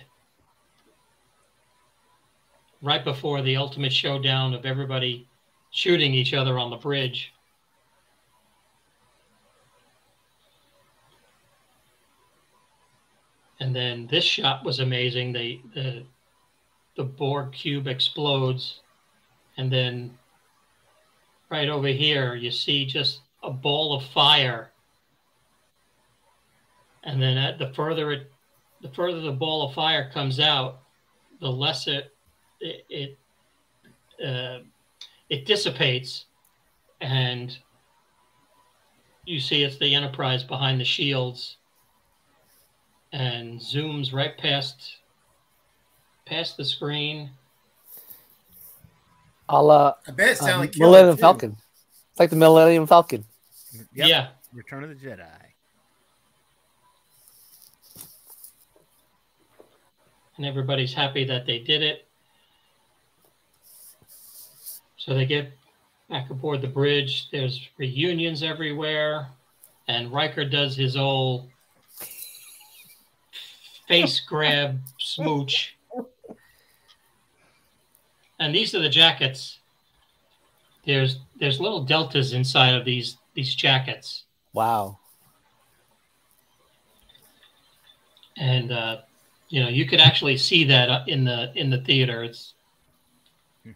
right before the ultimate showdown of everybody shooting each other on the bridge. And then this shot was amazing. The Borg cube explodes, and then right over here you see just a ball of fire. And then the further the ball of fire comes out, the less it dissipates, and you see it's the Enterprise behind the shields, and zooms right past the screen. I bet it sounded like Millennium Falcon. It's like the Millennium Falcon. Yep. Yeah. Return of the Jedi. And everybody's happy that they did it. So they get back aboard the bridge. There's reunions everywhere. And Riker does his old face grab smooch. And these are the jackets. There's little deltas inside of these jackets. Wow. And you could actually see that in the theater. It's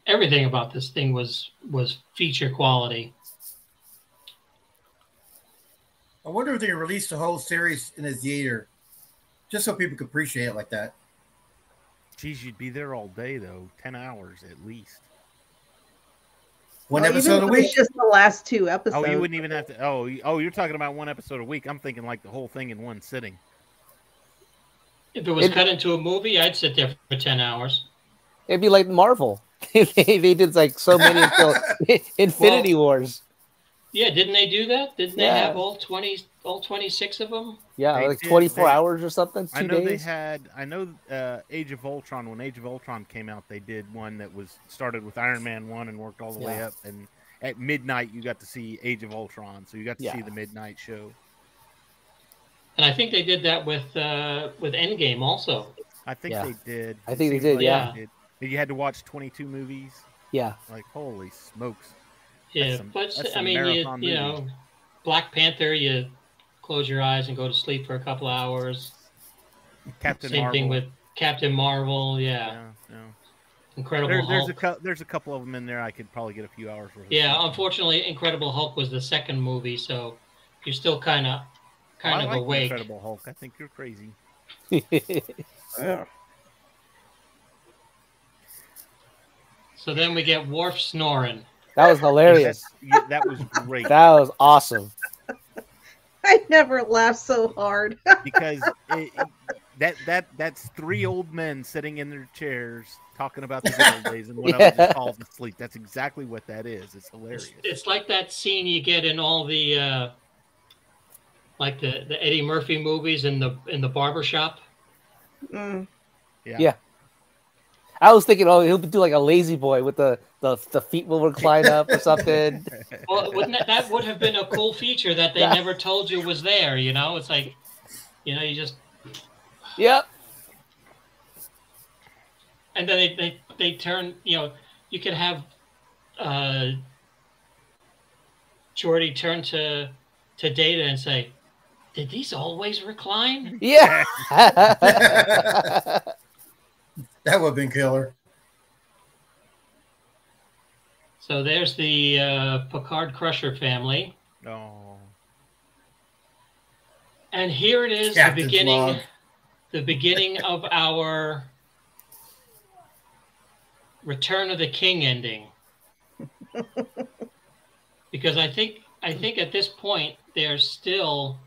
everything about this thing was feature quality. I wonder if they released the whole series in a theater, just so people could appreciate it like that. Geez, you'd be there all day though, 10 hours at least. One episode a week. Just the last 2 episodes. Oh, you wouldn't even have to. Oh, you're talking about one episode a week. I'm thinking like the whole thing in one sitting. If it was cut into a movie, I'd sit there for 10 hours. It'd be like Marvel. they did like so many until Infinity Wars. Yeah, didn't they do that? Didn't they have all all 26 of them? Yeah, They like did- 24 they- hours or something. 2 I know days. Age of Ultron. When Age of Ultron came out, they did one that started with Iron Man 1 and worked all the way Yeah. up. And at midnight, you got to see Age of Ultron. So you got to Yeah. see the midnight show. And I think they did that with Endgame also. I think Yeah. they did. I It think they seems did, like yeah. they did. You had to watch 22 movies. Yeah. Like, holy smokes. Yeah, some- but that's I some mean, marathon you know, Black Panther, you close your eyes and go to sleep for a couple hours. Captain Same Marvel. thing with Captain Marvel. Yeah, Yeah. Incredible Hulk. There's a couple of them in there. I could probably get a few hours worth. Yeah, unfortunately, Incredible Hulk was the second movie, so you're still kind of I like awake. Incredible Hulk. I think you're crazy. Yeah. So then we get Worf snoring. That was hilarious. That was great. That was awesome. I never laughed so hard. Because that's 3 old men sitting in their chairs talking about the good old days, and one of them just falls asleep. That's exactly what that is. It's hilarious. It's like that scene you get in all the like the Eddie Murphy movies in the barber shop. Mm. Yeah. I was thinking, oh, he'll do like a lazy boy with the feet will recline up or something. Well, that would have been a cool feature that they never told you was there. You know, it's like, you know, you just. Yep. And then they turn. You know, you could have Geordi turn to Data and say, "Did these always recline?" Yeah. That would have been killer. So there's the Picard Crusher family. Oh. And here it is, Captain's log. the beginning of our Return of the King ending. Because I think at this point there's still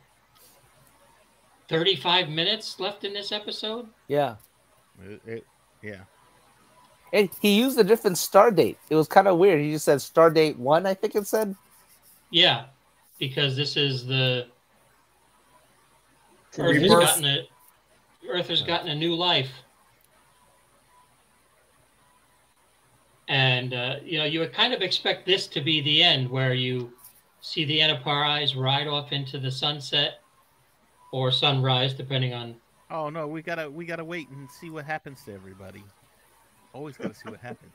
35 minutes left in this episode. Yeah. Yeah. And he used a different star date. It was kind of weird. He just said star date 1, I think it said. Yeah, because this is the Rebirth. Earth has gotten a new life. And, you know, you would kind of expect this to be the end where you see the Enterprise ride off into the sunset or sunrise, depending on. Oh no, we gotta wait and see what happens to everybody. Always gotta see what happens.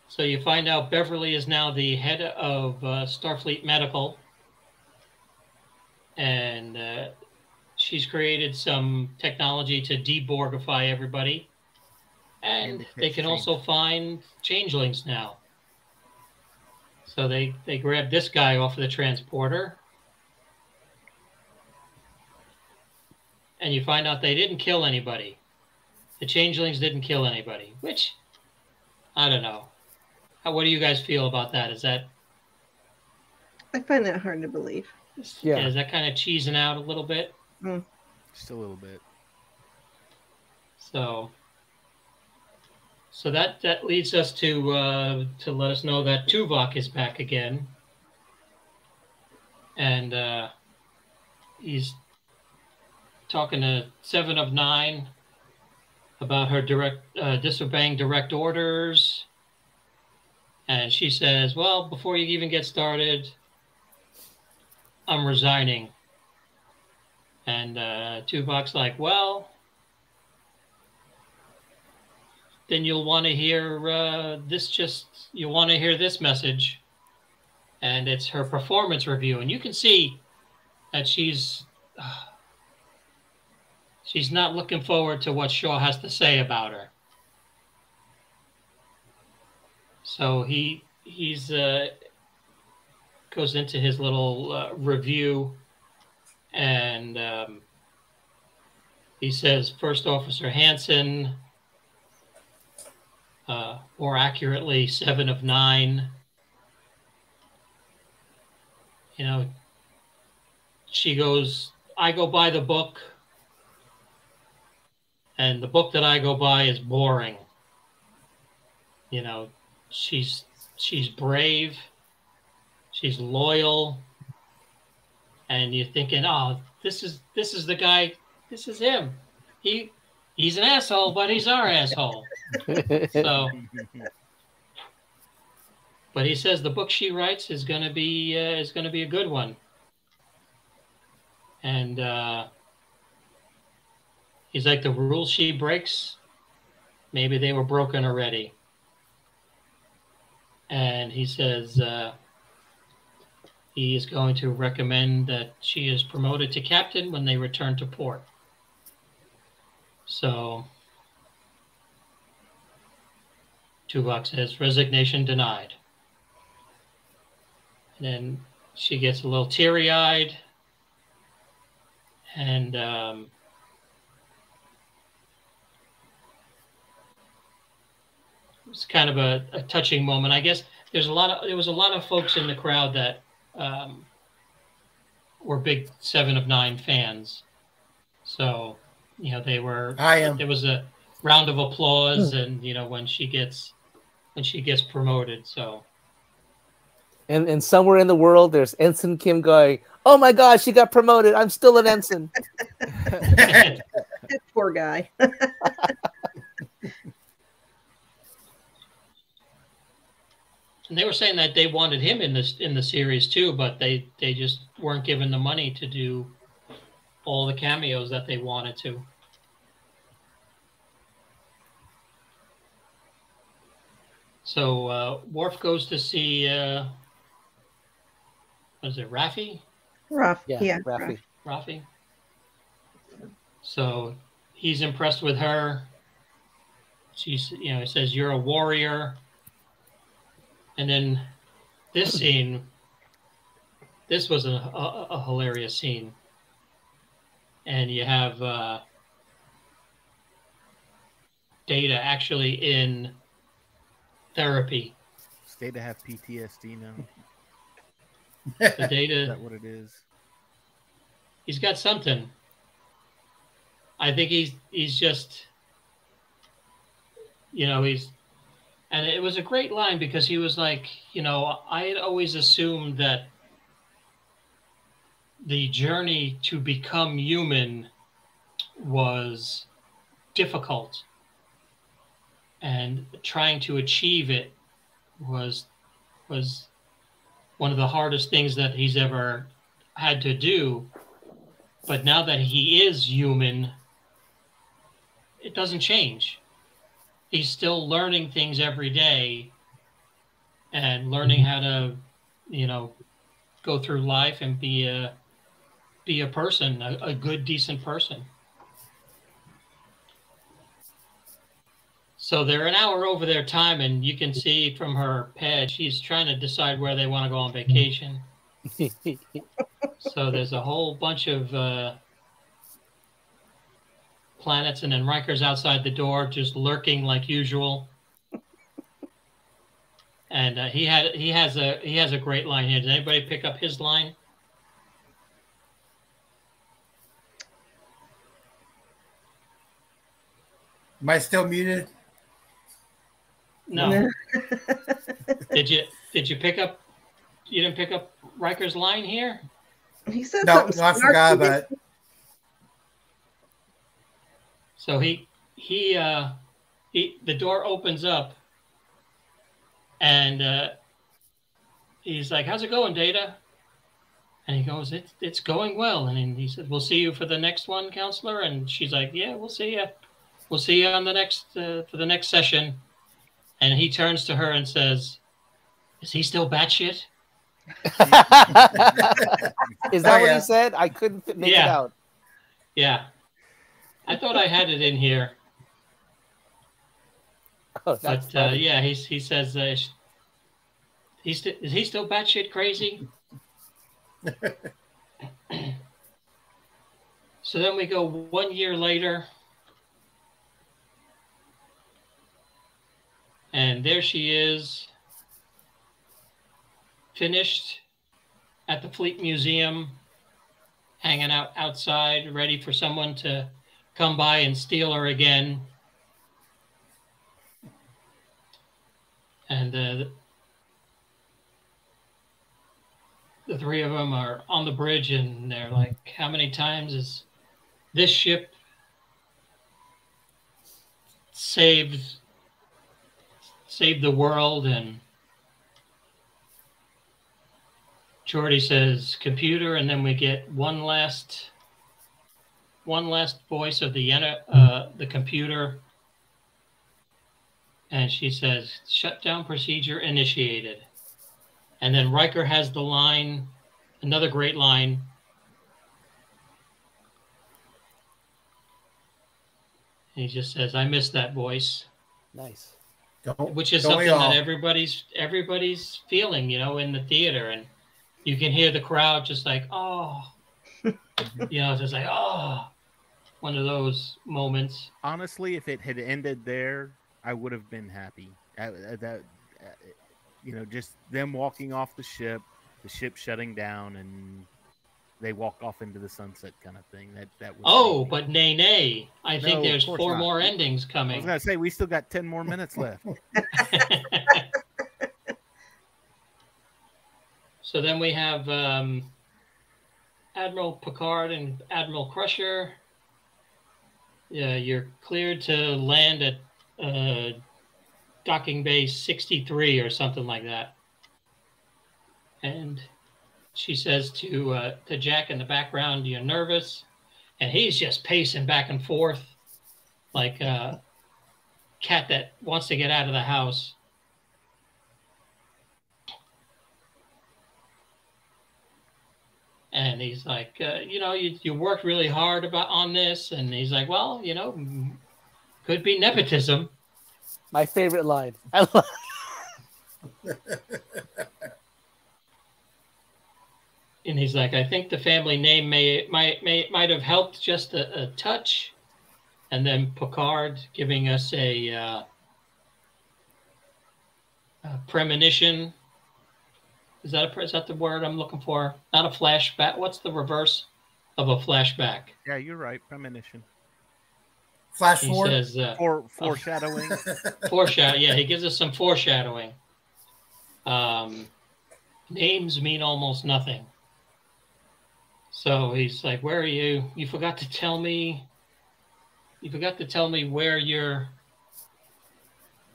So you find out Beverly is now the head of Starfleet Medical. And she's created some technology to deborgify everybody. And they can also find changelings now. So they grabbed this guy off of the transporter. And you find out they didn't kill anybody. The changelings didn't kill anybody, which, I don't know. What do you guys feel about that? Is that... I find that hard to believe. Yeah. Is that kind of cheesing out a little bit? Mm. Just a little bit. So that leads us to let us know that Tuvok is back again, and he's talking to Seven of Nine about her disobeying direct orders, and she says, "Well, before you even get started, I'm resigning." And Tuvok's like, "Well, then you'll want to hear you'll want to hear this message." And it's her performance review. And you can see that she's not looking forward to what Shaw has to say about her. So he's goes into his little review, and he says, First Officer Hansen, more accurately, 7 of 9. You know, she goes, I go by the book, and the book that I go by is boring. You know, she's brave. She's loyal, and you're thinking, oh, this is the guy. This is him. He's an asshole, but he's our asshole. So, but he says the book she writes is going to be a good one, and he's like, the rules she breaks, maybe they were broken already. And he says he is going to recommend that she is promoted to captain when they return to port. So Tuvok says, resignation denied. And then she gets a little teary-eyed, and it's kind of a touching moment. I guess there was a lot of folks in the crowd that were big 7 of 9 fans. So, you know, there was a round of applause, and you know, when she gets promoted. So, and somewhere in the world, there's Ensign Kim going, "Oh my God, she got promoted! I'm still an ensign." Poor guy. And they were saying that they wanted him in the series too, but they just weren't given the money to do all the cameos that they wanted to. So Worf goes to see what is it, Raffi? Yeah, Raffi. Raffi. So he's impressed with her. She's, you know, he says, "You're a warrior." And then this scene, this was a hilarious scene. And you have Data actually in therapy. Does Data have PTSD now? The Data, Is that what it is? He's got something. I think he's just, you know, and it was a great line, because he was like, you know, I had always assumed that the journey to become human was difficult, and trying to achieve it was one of the hardest things that he's ever had to do. But now that he is human, it doesn't change. He's still learning things every day and learning how to, you know, go through life and be a person, a good, decent person. So they're an hour over their time, and you can see from her pad, she's trying to decide where they want to go on vacation. So there's a whole bunch of planets, and then Riker's outside the door, just lurking like usual. And he has a great line here. Did anybody pick up his line? Am I still muted? No. Did you pick up? You didn't pick up Riker's line here? He said No, something. I forgot about it. So the door opens up, and he's like, "How's it going, Data?" And he goes, "It's going well." And he said, "We'll see you for the next one, Counselor." And she's like, "Yeah, we'll see you. We'll see you on the next for the next session." And he turns to her and says, "Is he still batshit?" Is that what he said? I couldn't make it out. Yeah. I thought I had it in here. Oh, that's but yeah, he says, is he still batshit crazy? So then we go 1 year later, and there she is, finished at the Fleet Museum, hanging out outside, ready for someone to come by and steal her again. And the three of them are on the bridge, and they're like, how many times is this ship saved the world? And Geordi says computer, and then we get one last voice of the computer, and she says shutdown procedure initiated. And then Riker has the line, another great line. And he just says, I miss that voice. Nice. Which is something that everybody's feeling, you know, in the theater. And you can hear the crowd just like, oh, you know, just like, oh, one of those moments. Honestly, if it had ended there, I would have been happy. You know, just them walking off the ship shutting down, and they walk off into the sunset kind of thing. That would but nay. I think there's 4 more endings coming. I was going to say, we still got 10 more minutes left. So then we have Admiral Picard and Admiral Crusher. Yeah, you're cleared to land at docking bay 63 or something like that. And she says to Jack in the background, you're nervous. And he's just pacing back and forth like a cat that wants to get out of the house. And he's like, you know, you worked really hard on this. And he's like, well, you know, could be nepotism. My favorite line. And he's like, I think the family name might have helped just a touch. And then Picard giving us a premonition. Is that the word I'm looking for? Not a flashback. What's the reverse of a flashback? Yeah, you're right. Premonition. Flash He forward. says, foreshadowing. Yeah, he gives us some foreshadowing. Names mean almost nothing. So he's like, where are you? You forgot to tell me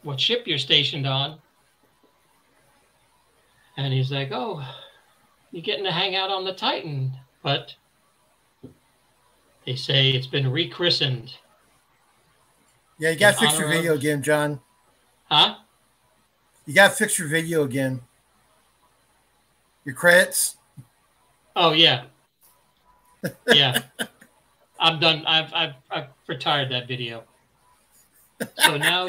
what ship you're stationed on. And he's like, oh, you're getting to hang out on the Titan. But they say it's been rechristened. Yeah, you got to fix your video again, John. Huh? You got to fix your video again. Your credits. Oh, yeah. Yeah. I'm done. I've retired that video. So now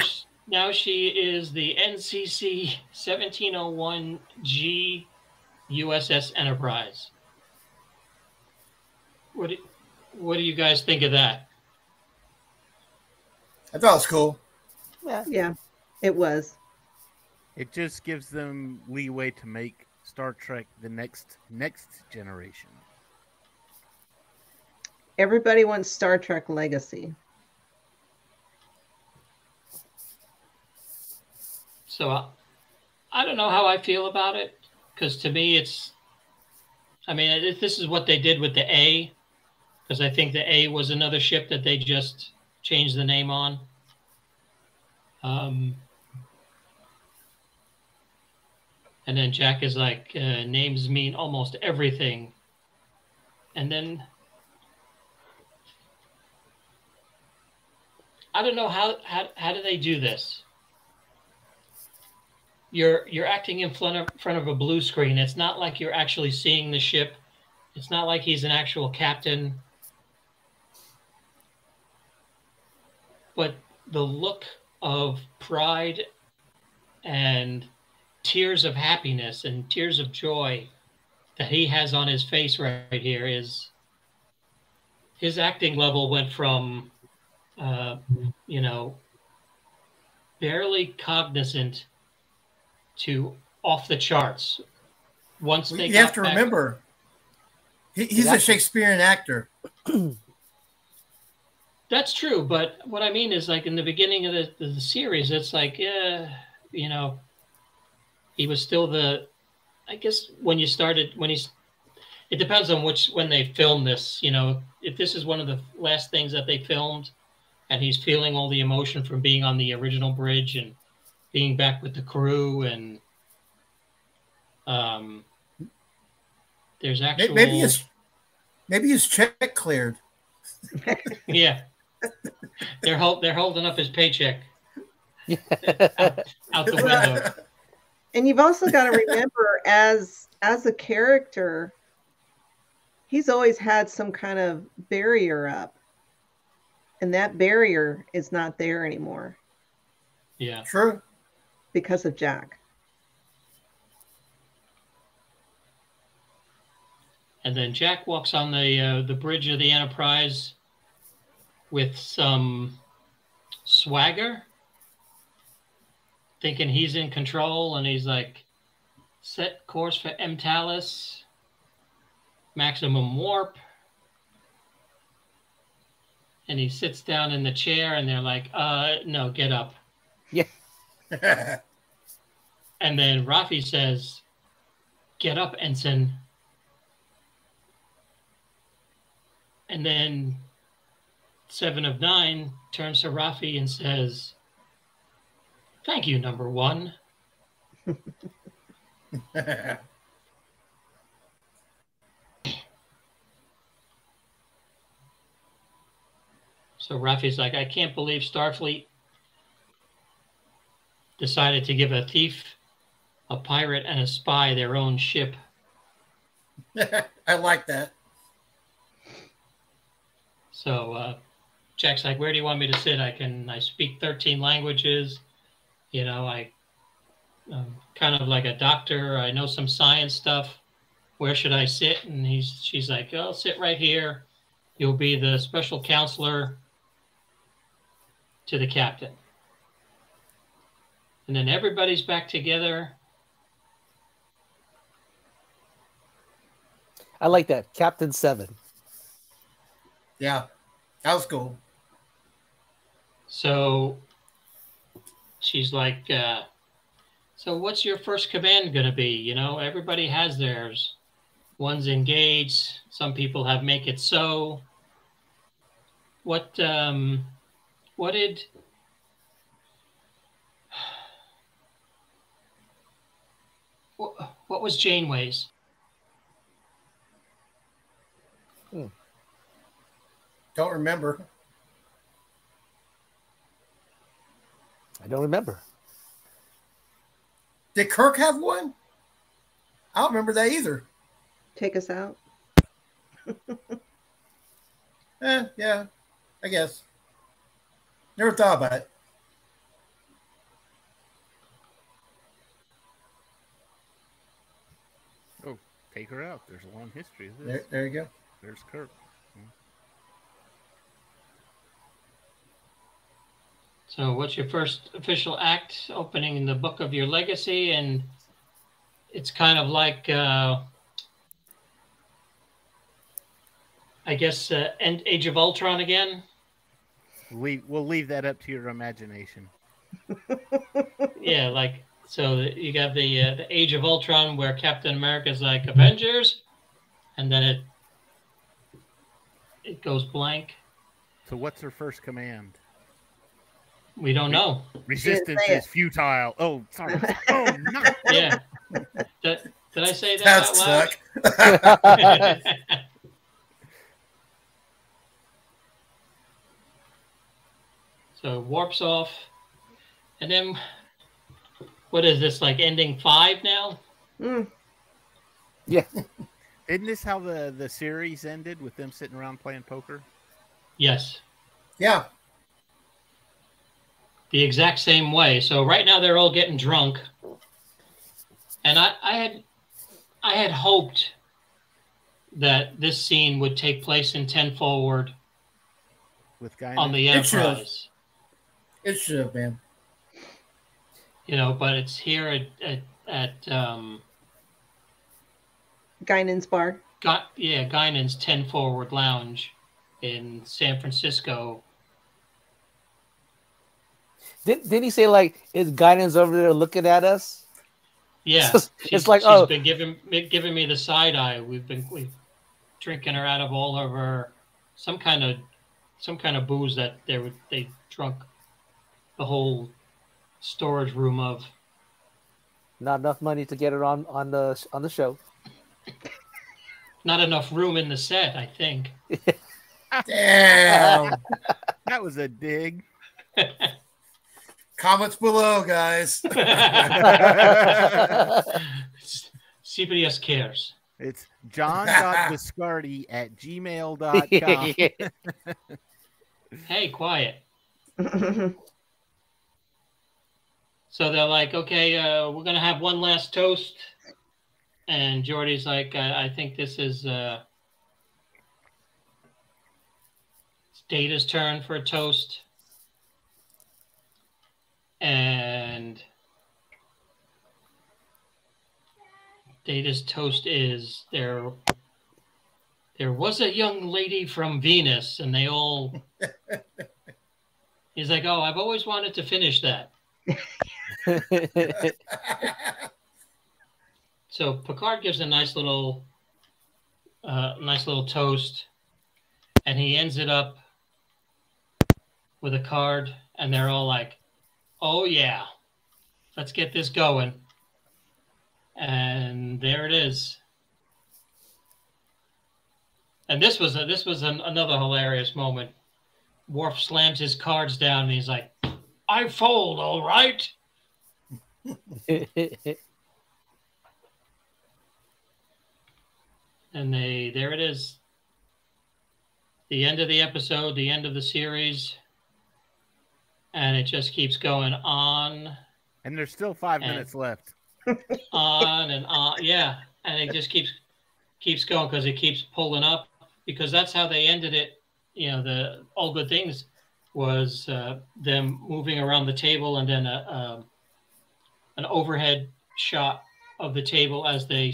she is the NCC 1701G USS Enterprise. What do you guys think of that? I thought it was cool. Yeah, it was. It just gives them leeway to make Star Trek the next generation. Everybody wants Star Trek Legacy. So I don't know how I feel about it, because to me this is what they did with the A, because I think the A was another ship that they just changed the name on. And then Jack is like, names mean almost everything. And then I don't know how do they do this? You're acting in front of a blue screen. It's not like you're actually seeing the ship. It's not like he's an actual captain. But the look of pride and tears of happiness and tears of joy that he has on his face right here is his acting level went from, barely cognizant to off the charts. Once they you have to remember, he's a Shakespearean actor. That's true, but what I mean is, like, in the beginning of the series, it's like, he was still the I guess when you started, it depends on when they filmed this. You know, if this is one of the last things that they filmed, and he's feeling all the emotion from being on the original bridge and being back with the crew, and there's actual maybe his check cleared. Yeah, they're holding up his paycheck out the window. And you've also got to remember, as a character, he's always had some kind of barrier up, and that barrier is not there anymore. Yeah, true. Because of Jack. And then Jack walks on the bridge of the Enterprise with some swagger, thinking he's in control, and he's like, set course for Mtalis, maximum warp. And he sits down in the chair, and they're like, no, get up. Yeah. And then Rafi says, get up, Ensign. And then 7 of 9 turns to Rafi and says, thank you, number 1. So Rafi's like, I can't believe Starfleet decided to give a thief, a pirate, and a spy their own ship. I like that. So Jack's like, where do you want me to sit? I speak 13 languages. You know, I'm kind of like a doctor. I know some science stuff. Where should I sit? And she's like, oh, sit right here. You'll be the special counselor to the captain. And then everybody's back together. I like that. Captain 7. Yeah, that was cool. So she's like, so what's your first command going to be? You know, everybody has theirs. One's engaged. Some people have make it so. What was Janeway's? Don't remember. I don't remember. Did Kirk have one? I don't remember that either. Take us out. Yeah, I guess. Never thought about it. Oh, take her out. There's a long history of this. There you go. There's Kirk. So what's your first official act? Opening the book of your legacy, and it's kind of like, I guess, Age of Ultron again. We'll leave that up to your imagination. Yeah, like, so you got the Age of Ultron where Captain America's like, Avengers, and then it goes blank. So what's her first command? We don't know. Resistance is futile. Oh, sorry. Oh, no. Yeah. Did I say that That out loud? suck. So warps off. And then, what is this, like ending 5 now? Yeah. Isn't this how the series ended, with them sitting around playing poker? Yes. Yeah. The exact same way. So right now they're all getting drunk. And I had hoped that this scene would take place in 10 Forward With Guy on the Enterprise. It should have been. You know, but it's here at Guinan's bar. Guinan's 10 Forward Lounge in San Francisco. Didn't he say, like, is Guidance over there looking at us? Yeah, It's like, she's been giving me the side eye. We've drinking her out of all of her some kind of booze that they drunk the whole storage room of. not enough money to get her on the show. Not enough room in the set, I think. Damn. That was a dig. Comments below, guys. CBS cares. It's john.biscardi@gmail.com. Hey, quiet. So they're like, okay, we're going to have one last toast. And Geordi's like, I think this is Data's turn for a toast. And Data's toast is there was a young lady from Venus, and they all he's like, oh, I've always wanted to finish that. So Picard gives a nice little toast, and he ends it up with a card, and they're all like, oh yeah, let's get this going. And there it is. And this was another hilarious moment. Worf slams his cards down, and he's like, I fold, all right. And there it is. The end of the episode, the end of the series. And it just keeps going on. And there's still 5 minutes left. On and on. Yeah. And it just keeps going because it keeps pulling up, because that's how they ended it. You know, the All Good Things was them moving around the table, and then an overhead shot of the table as they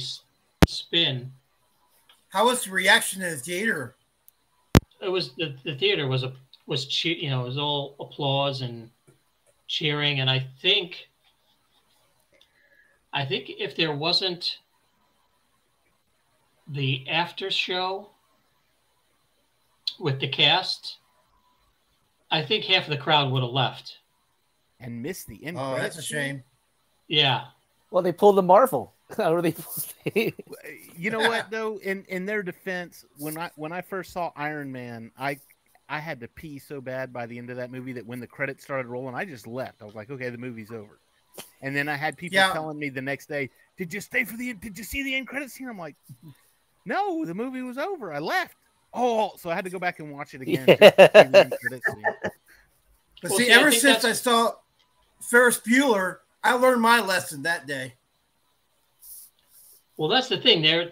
spin. How was the reaction in the theater? It was the theater was it was all applause and cheering, and I think if there wasn't the after show with the cast, I think half of the crowd would have left and missed the end. Oh, that's a shame. Yeah. Well, they pulled the Marvel. You know what though? In their defense, when I first saw Iron Man, I had to pee so bad by the end of that movie that when the credits started rolling, I just left. I was like, okay, the movie's over. And then I had people telling me the next day, did you see the end credits scene? I'm like, no, the movie was over. I left. Oh, so I had to go back and watch it again. But see, ever since I saw Ferris Bueller, I learned my lesson that day. Well, that's the thing. There's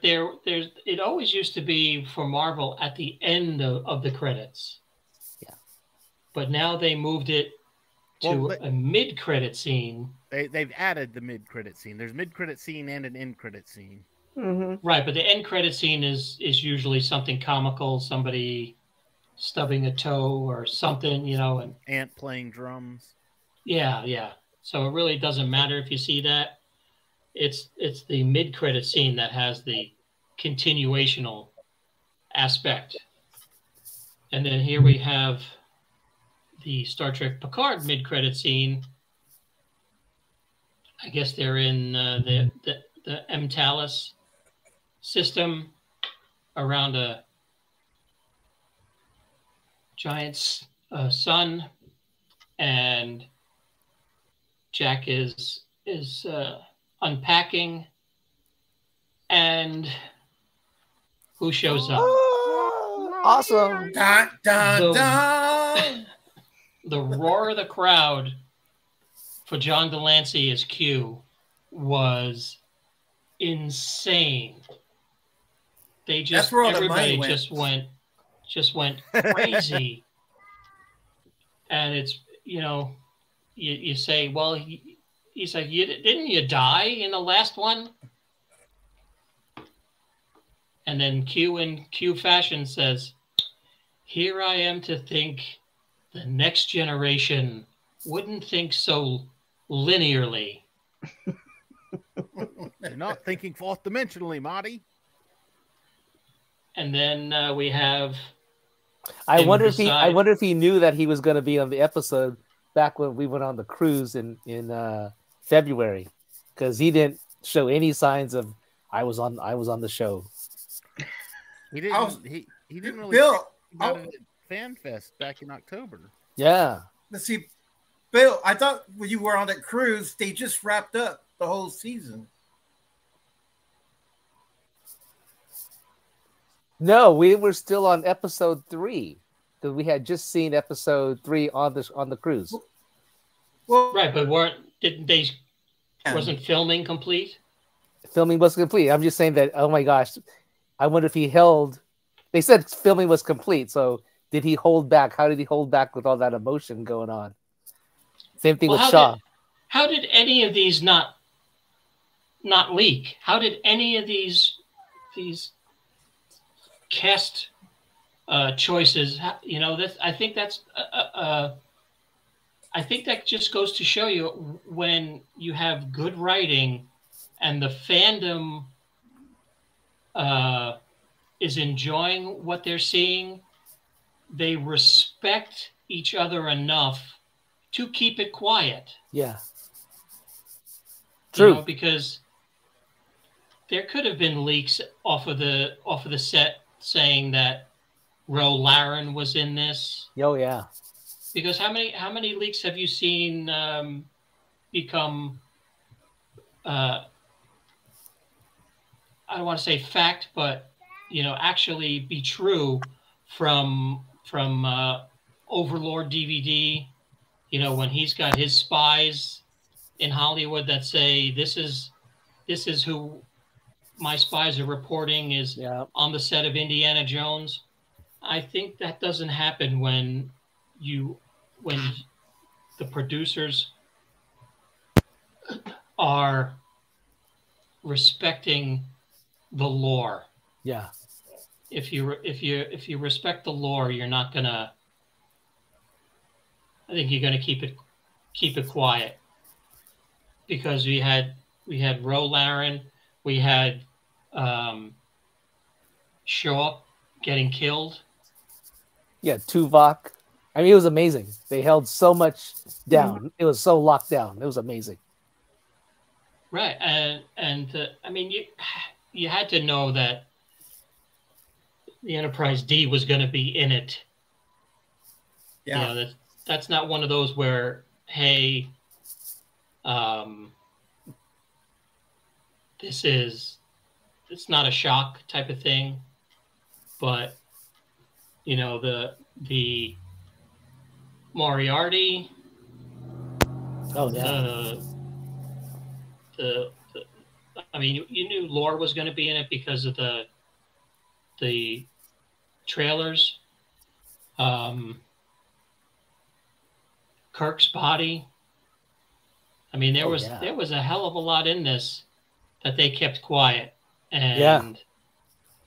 it always used to be for Marvel at the end of the credits. Yeah. But now they moved it to a mid-credit scene. They've added the mid-credit scene. There's mid-credit scene and an end-credit scene. Mm-hmm. Right, but the end credit scene is usually something comical, somebody stubbing a toe or something, and Ant playing drums. Yeah. So it really doesn't matter if you see that. It's the mid-credit scene that has the continuational aspect. And then here we have the Star Trek Picard mid-credit scene. I guess they're in the Mtalis system around a giant sun, and Jack is unpacking, and who shows up? Awesome. Dun, dun, dun. The roar of the crowd for John Delancey as Q was insane. They just everybody just went crazy. And it's you say, well, he's like, didn't you die in the last one? And then Q in Q fashion says, here I am to think the next generation wouldn't think so linearly. You're not thinking fourth dimensionally, Marty. And then we have. I wonder if he knew that he was going to be on the episode back when we went on the cruise in February, because he didn't show any signs of I was on the show. He didn't. He didn't really. Bill, talk about it at Fan Fest back in October. Yeah. Let's see, Bill. I thought when you were on that cruise, they just wrapped up the whole season. No, we were still on episode 3 because we had just seen episode 3 on the cruise. Well, Right, but wasn't filming complete? Filming was complete. I'm just saying that. Oh my gosh, I wonder if he held. They said filming was complete, so did he hold back? How did he hold back with all that emotion going on? Same thing with Shaw. How did any of these not leak? How did any of these cast choices? I think that's. I think that just goes to show you when you have good writing and the fandom is enjoying what they're seeing, they respect each other enough to keep it quiet. Yeah. True. Because there could have been leaks off of the set saying that Ro Laren was in this. Oh yeah. Because how many leaks have you seen become? I don't want to say fact, but actually be true from Overlord DVD. When he's got his spies in Hollywood that say this is who my spies are reporting is on the set of Indiana Jones. I think that doesn't happen when the producers are respecting the lore. Yeah. If you respect the lore, you're not gonna. I think you're gonna keep it quiet, because we had Ro Laren, we had Shaw getting killed. Yeah, Tuvok. I mean, it was amazing. They held so much down. It was so locked down. It was amazing. Right, and I mean, you had to know that the Enterprise D was going to be in it. Yeah, that's not one of those where, hey, it's not a shock type of thing, but the Moriarty. Oh yeah. I mean, you knew Lore was going to be in it because of the trailers. Kirk's body. I mean, there was a hell of a lot in this that they kept quiet, and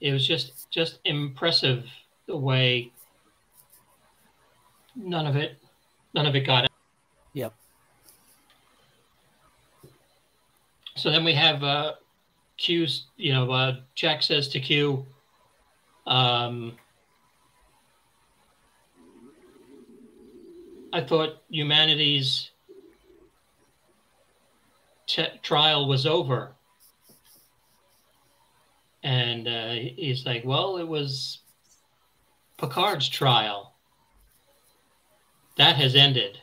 it was just impressive the way none of it got out. Yep. So then we have Q's, Jack says to Q, I thought humanity's trial was over. And he's like, well, it was Picard's trial. That has ended.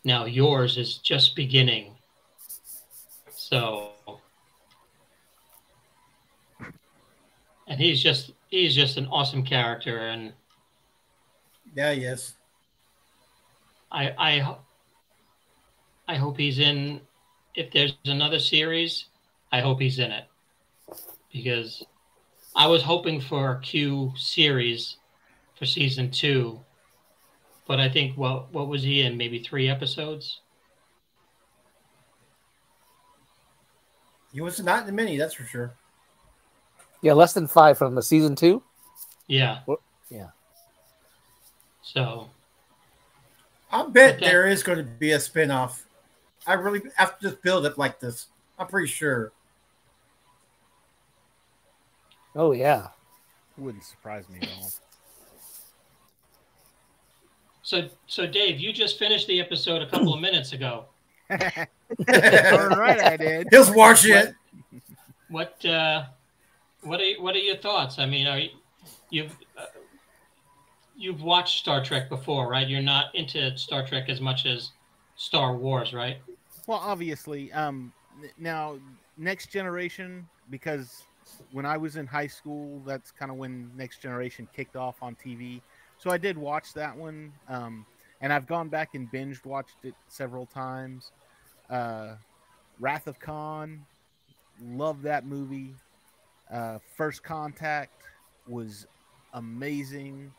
Now yours is just beginning. So, and he's just an awesome character, and yeah, yes. I hope he's in. If there's another series, I hope he's in it, because I was hoping for a Q series for season 2, but I think what was he in? Maybe 3 episodes. He was not in the mini, that's for sure. Yeah, less than 5 from the season 2. Yeah. Yeah. So I bet there is going to be a spinoff. I really, after this build up like this, I'm pretty sure. Oh yeah. Wouldn't surprise me at all. So Dave, you just finished the episode a couple of minutes ago. Darn right I did. He'll watch it. What are your thoughts? I mean, you've watched Star Trek before, right? You're not into Star Trek as much as Star Wars, right? Well, obviously. Now, Next Generation, because when I was in high school, that's kind of when Next Generation kicked off on TV. So I did watch that one, and I've gone back and binged watched it several times. Wrath of Khan, love that movie. First Contact was amazing.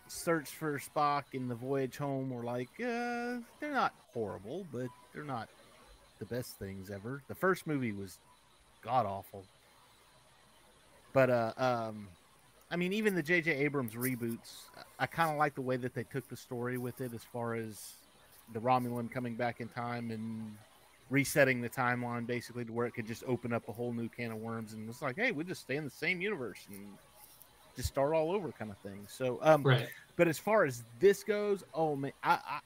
Search for Spock and The Voyage Home were like, they're not horrible, but they're not the best things ever. The first movie was god awful. But I mean, even the J.J. Abrams reboots, I kind of like the way that they took the story with it, as far as the Romulan coming back in time and resetting the timeline, basically, to where it could just open up a whole new can of worms. And it's like, hey, we just stay in the same universe and just start all over, kind of thing. So, Right. But as far as this goes, oh man, I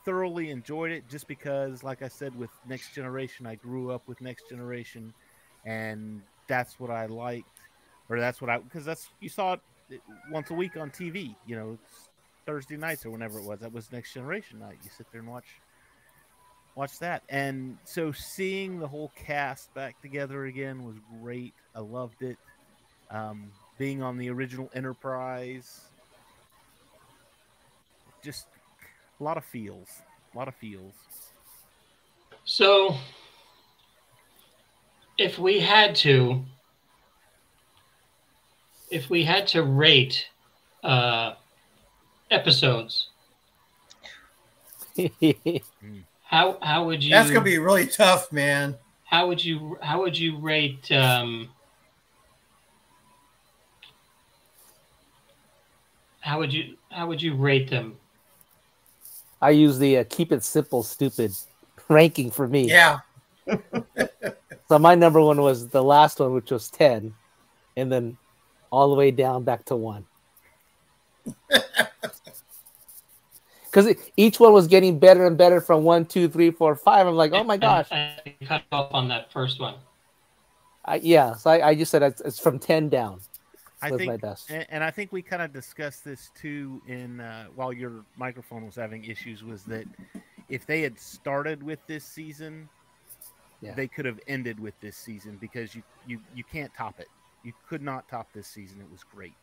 thoroughly enjoyed it, just because, like I said, with Next Generation, I grew up with Next Generation, and that's what I liked. Or because you saw it once a week on TV, you know, Thursday nights or whenever it was. That was Next Generation night. You sit there and watch that. And so seeing the whole cast back together again was great. I loved it. Being on the original Enterprise, just a lot of feels. So, if we had to rate episodes, how would you? That's gonna be really tough, man. How would you rate? How would you rate them? I use the keep it simple, stupid ranking for me. Yeah. So my number one was the last one, which was 10, and then all the way down back to 1. Because each one was getting better and better from 1, 2, 3, 4, 5. I'm like, oh my gosh. I cut off on that first one. Yeah, so I just said it's from 10 down. I was think, my best. and I think we kind of discussed this too in while your microphone was having issues, was that if they had started with this season, they could have ended with this season, because you can't top it. You could not top this season. It was great.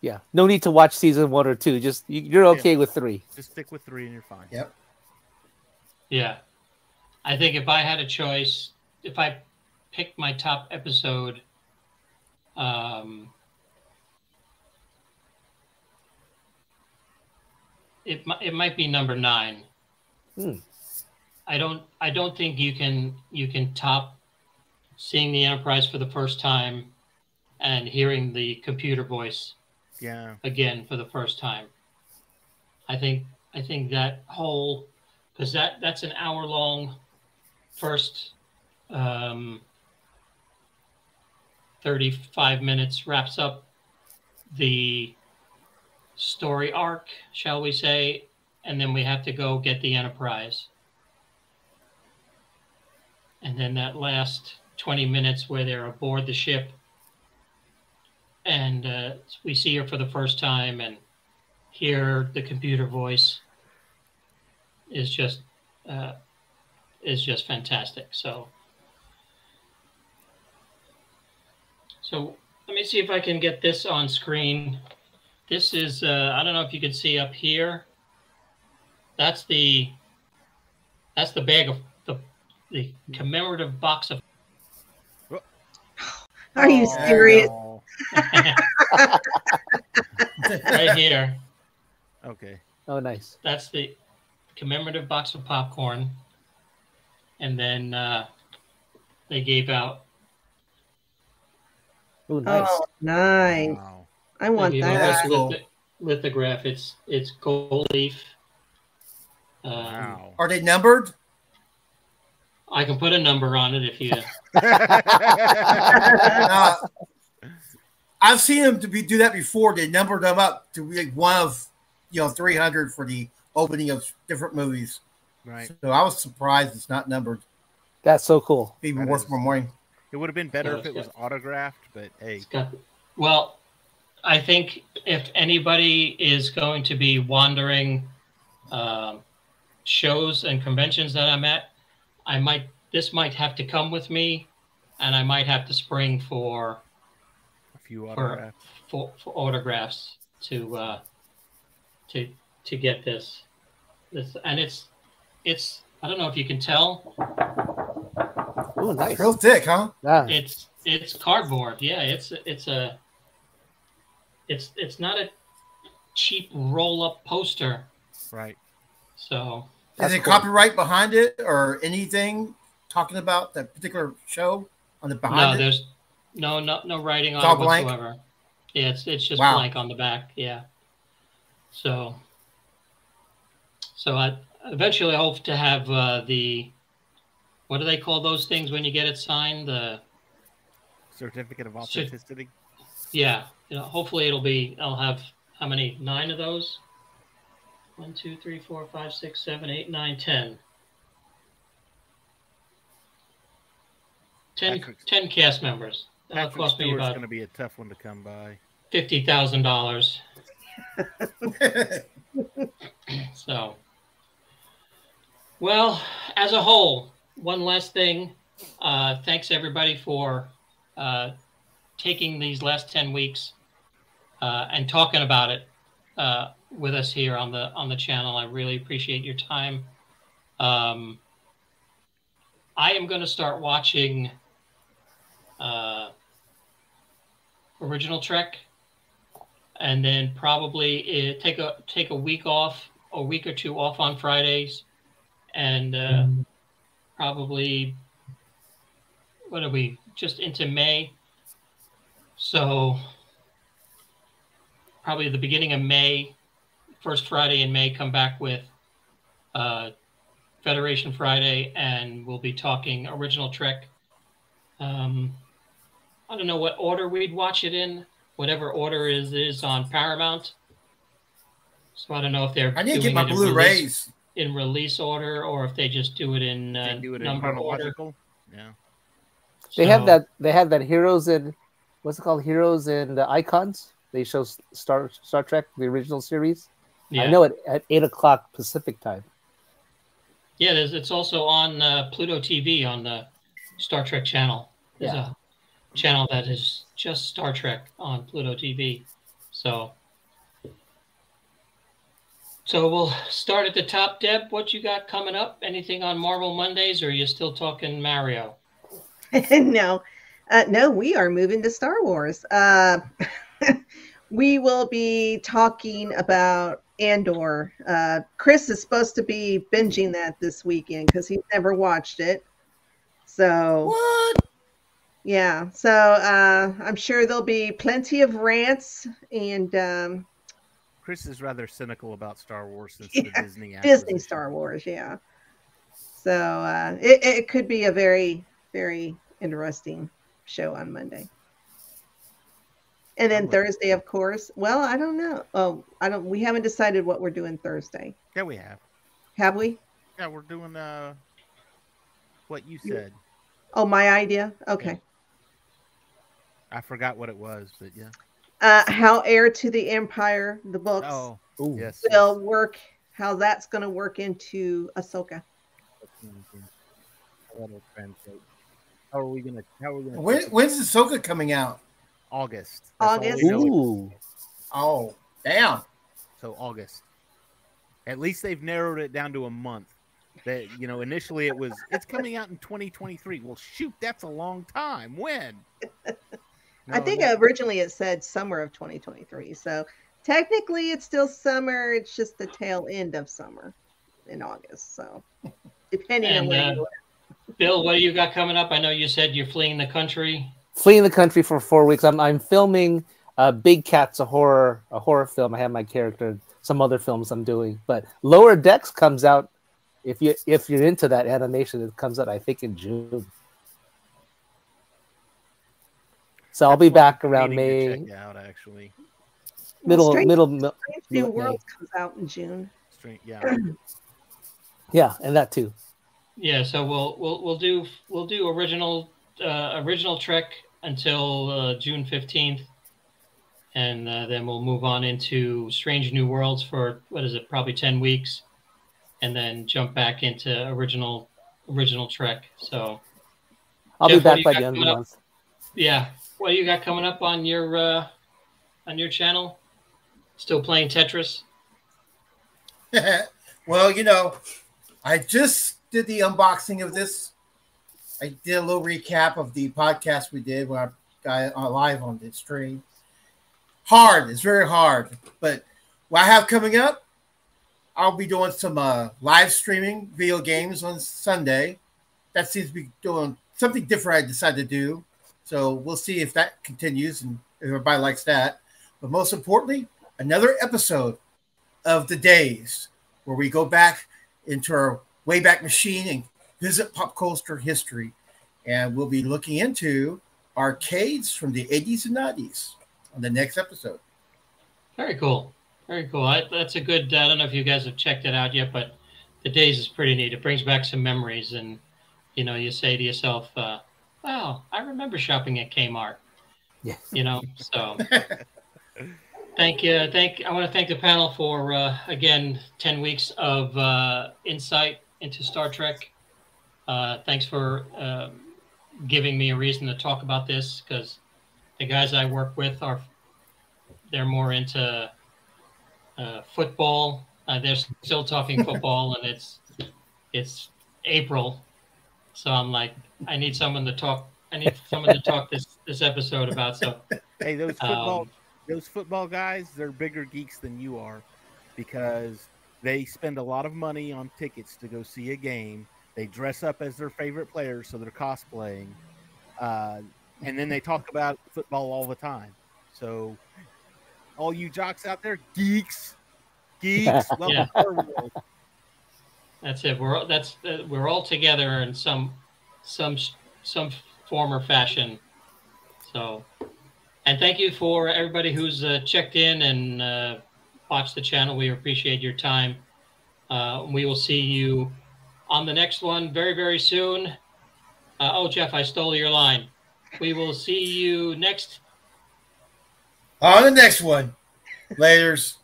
Yeah, no need to watch season 1 or 2. Just you're okay with 3. Just stick with 3 and you're fine. Yep. Yeah, I think if I had a choice, if I picked my top episode, it might be number 9. I don't think you can top seeing the Enterprise for the first time and hearing the computer voice again for the first time. I think that whole, because that's an hour-long first 35 minutes wraps up the story arc, shall we say, and then we have to go get the Enterprise. And then that last 20 minutes where they're aboard the ship and we see her for the first time and hear the computer voice is just fantastic. So let me see if I can get this on screen. This is, I don't know if you can see up here. That's the bag of the commemorative box of. Are you serious? Right here. Okay. Oh, nice. That's the commemorative box of popcorn. And then they gave out. Oh, nice. Oh, nice. Wow. I want They gave out that. this lithograph. It's gold leaf. Wow. Are they numbered? I can put a number on it if you. I've seen them do that before. They numbered them up to be one of 300 for the opening of different movies. Right. So I was surprised it's not numbered. That's so cool. Even worth more money. It would have been better if it was autographed, but hey. Well, I think if anybody is going to be wandering shows and conventions that I'm at, this might have to come with me, and I might have to spring for a few autographs for autographs to get this. And it's I don't know if you can tell. Oh, nice. Real thick, huh? Yeah. It's cardboard. Yeah, it's not a cheap roll up poster. Right. So is it copyright behind it or anything talking about that particular show on the behind it? There's no writing on it whatsoever. Yeah, it's just blank on the back. Yeah. So I eventually hope to have the, what do they call those things when you get it signed? The certificate of authenticity. Yeah. Hopefully I'll have how many? 9 of those? 1, 2, 3, 4, 5, 6, 7, 8, 9, 10. 10 cast members. That'll cost me about. Going to be a tough one to come by. $50,000. So, well, as a whole, one last thing. Thanks everybody for taking these last 10 weeks and talking about it with us here on the channel. I really appreciate your time. I am going to start watching original Trek, and then probably take a week off, a week or two off on Fridays, and probably, what are we, just into May? So probably the beginning of May, first Friday in May, come back with Federation Friday, and we'll be talking original Trek. I don't know what order we'd watch it in, whatever order is on Paramount. So I don't know if they're I need to get my Blu-rays in release order, or if they just do it in number chronological. Order. Yeah. They have that Heroes and what's it called? Heroes and Icons. They show Star Trek, the original series. Yeah. I know it at 8 o'clock Pacific time. Yeah, it's also on Pluto TV on the Star Trek channel. There's a channel that is just Star Trek on Pluto TV. So we'll start at the top. Deb, what you got coming up? Anything on Marvel Mondays, or are you still talking Mario? No, we are moving to Star Wars. We will be talking about Andor. Chris is supposed to be binging that this weekend because he's never watched it. So what? Yeah. So I'm sure there'll be plenty of rants, and Chris is rather cynical about Star Wars since the Disney Star Wars. Yeah. So it could be a very, very interesting show on Monday. And then Thursday, of course. Well, I don't know. Oh, we haven't decided what we're doing Thursday. Yeah, we have. Have we? Yeah, we're doing what you said. Oh, my idea. Okay. Yeah. I forgot what it was, but yeah. How Heir to the Empire, the books. Oh, yes. Will work. How that's going to work into Ahsoka. How are we gonna? When's Ahsoka coming out? August. Ooh. Oh, damn. So August. At least they've narrowed it down to a month. That initially it's coming out in 2023. Well, shoot, that's a long time. When? I think originally it said summer of 2023. So technically it's still summer. It's just the tail end of summer in August. So depending on where you are. Bill, what do you got coming up? I know you said you're fleeing the country. Fleeing the country for 4 weeks. I'm filming Big Cats, a horror film. I have my character, some other films I'm doing. But Lower Decks comes out if you're into that animation, it comes out I think in June. So I'll be back around May. Check out actually. Strange Middle New May. Worlds comes out in June. Yeah. Yeah, and that too. Yeah, so we'll do original Trek until June 15th, and then we'll move on into Strange New Worlds for probably 10 weeks, and then jump back into original Trek. So I'll Jeff, be back by the end of the month. Yeah, what do you got coming up on your channel? Still playing Tetris? Well, you know, I just did the unboxing of this. I did a little recap of the podcast we did when I got live on the stream. Hard. It's very hard. But what I have coming up, I'll be doing some live streaming video games on Sunday. That seems to be doing something different I decided to do. So we'll see if that continues and if everybody likes that. But most importantly, another episode of The Days where we go back into our Wayback Machine and visit pop culture history. And we'll be looking into arcades from the 80s and 90s on the next episode. Very cool. Very cool. That's a good, I don't know if you guys have checked it out yet, but The Days is pretty neat. It brings back some memories. And, you know, you say to yourself, wow, I remember shopping at Kmart. Yeah. You know, so thank you. I want to thank the panel for, again, 10 weeks of insight into Star Trek. Thanks for giving me a reason to talk about this, because the guys I work with they're more into football. They're still talking football, and it's April, so I'm like, I need someone to talk this episode about. So hey, those football guys, they're bigger geeks than you are, because they spend a lot of money on tickets to go see a game. They dress up as their favorite players, so they're cosplaying, and then they talk about football all the time. So all you jocks out there, geeks, welcome to our world. That's it. We're all together in some form or fashion. So, and thank you for everybody who's checked in and watched the channel. We appreciate your time. We will see you on the next one very, very soon. Oh, Jeff, I stole your line. We will see you next. On the next one. Laters.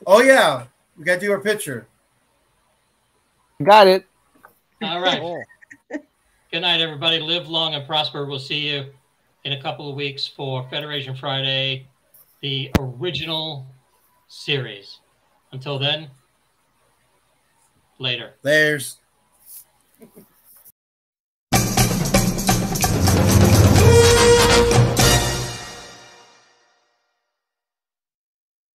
Oh, yeah. We got to do our picture. Got it. All right. Good night, everybody. Live long and prosper. We'll see you in a couple of weeks for Federation Friday, the original series. Until then, later. Laters.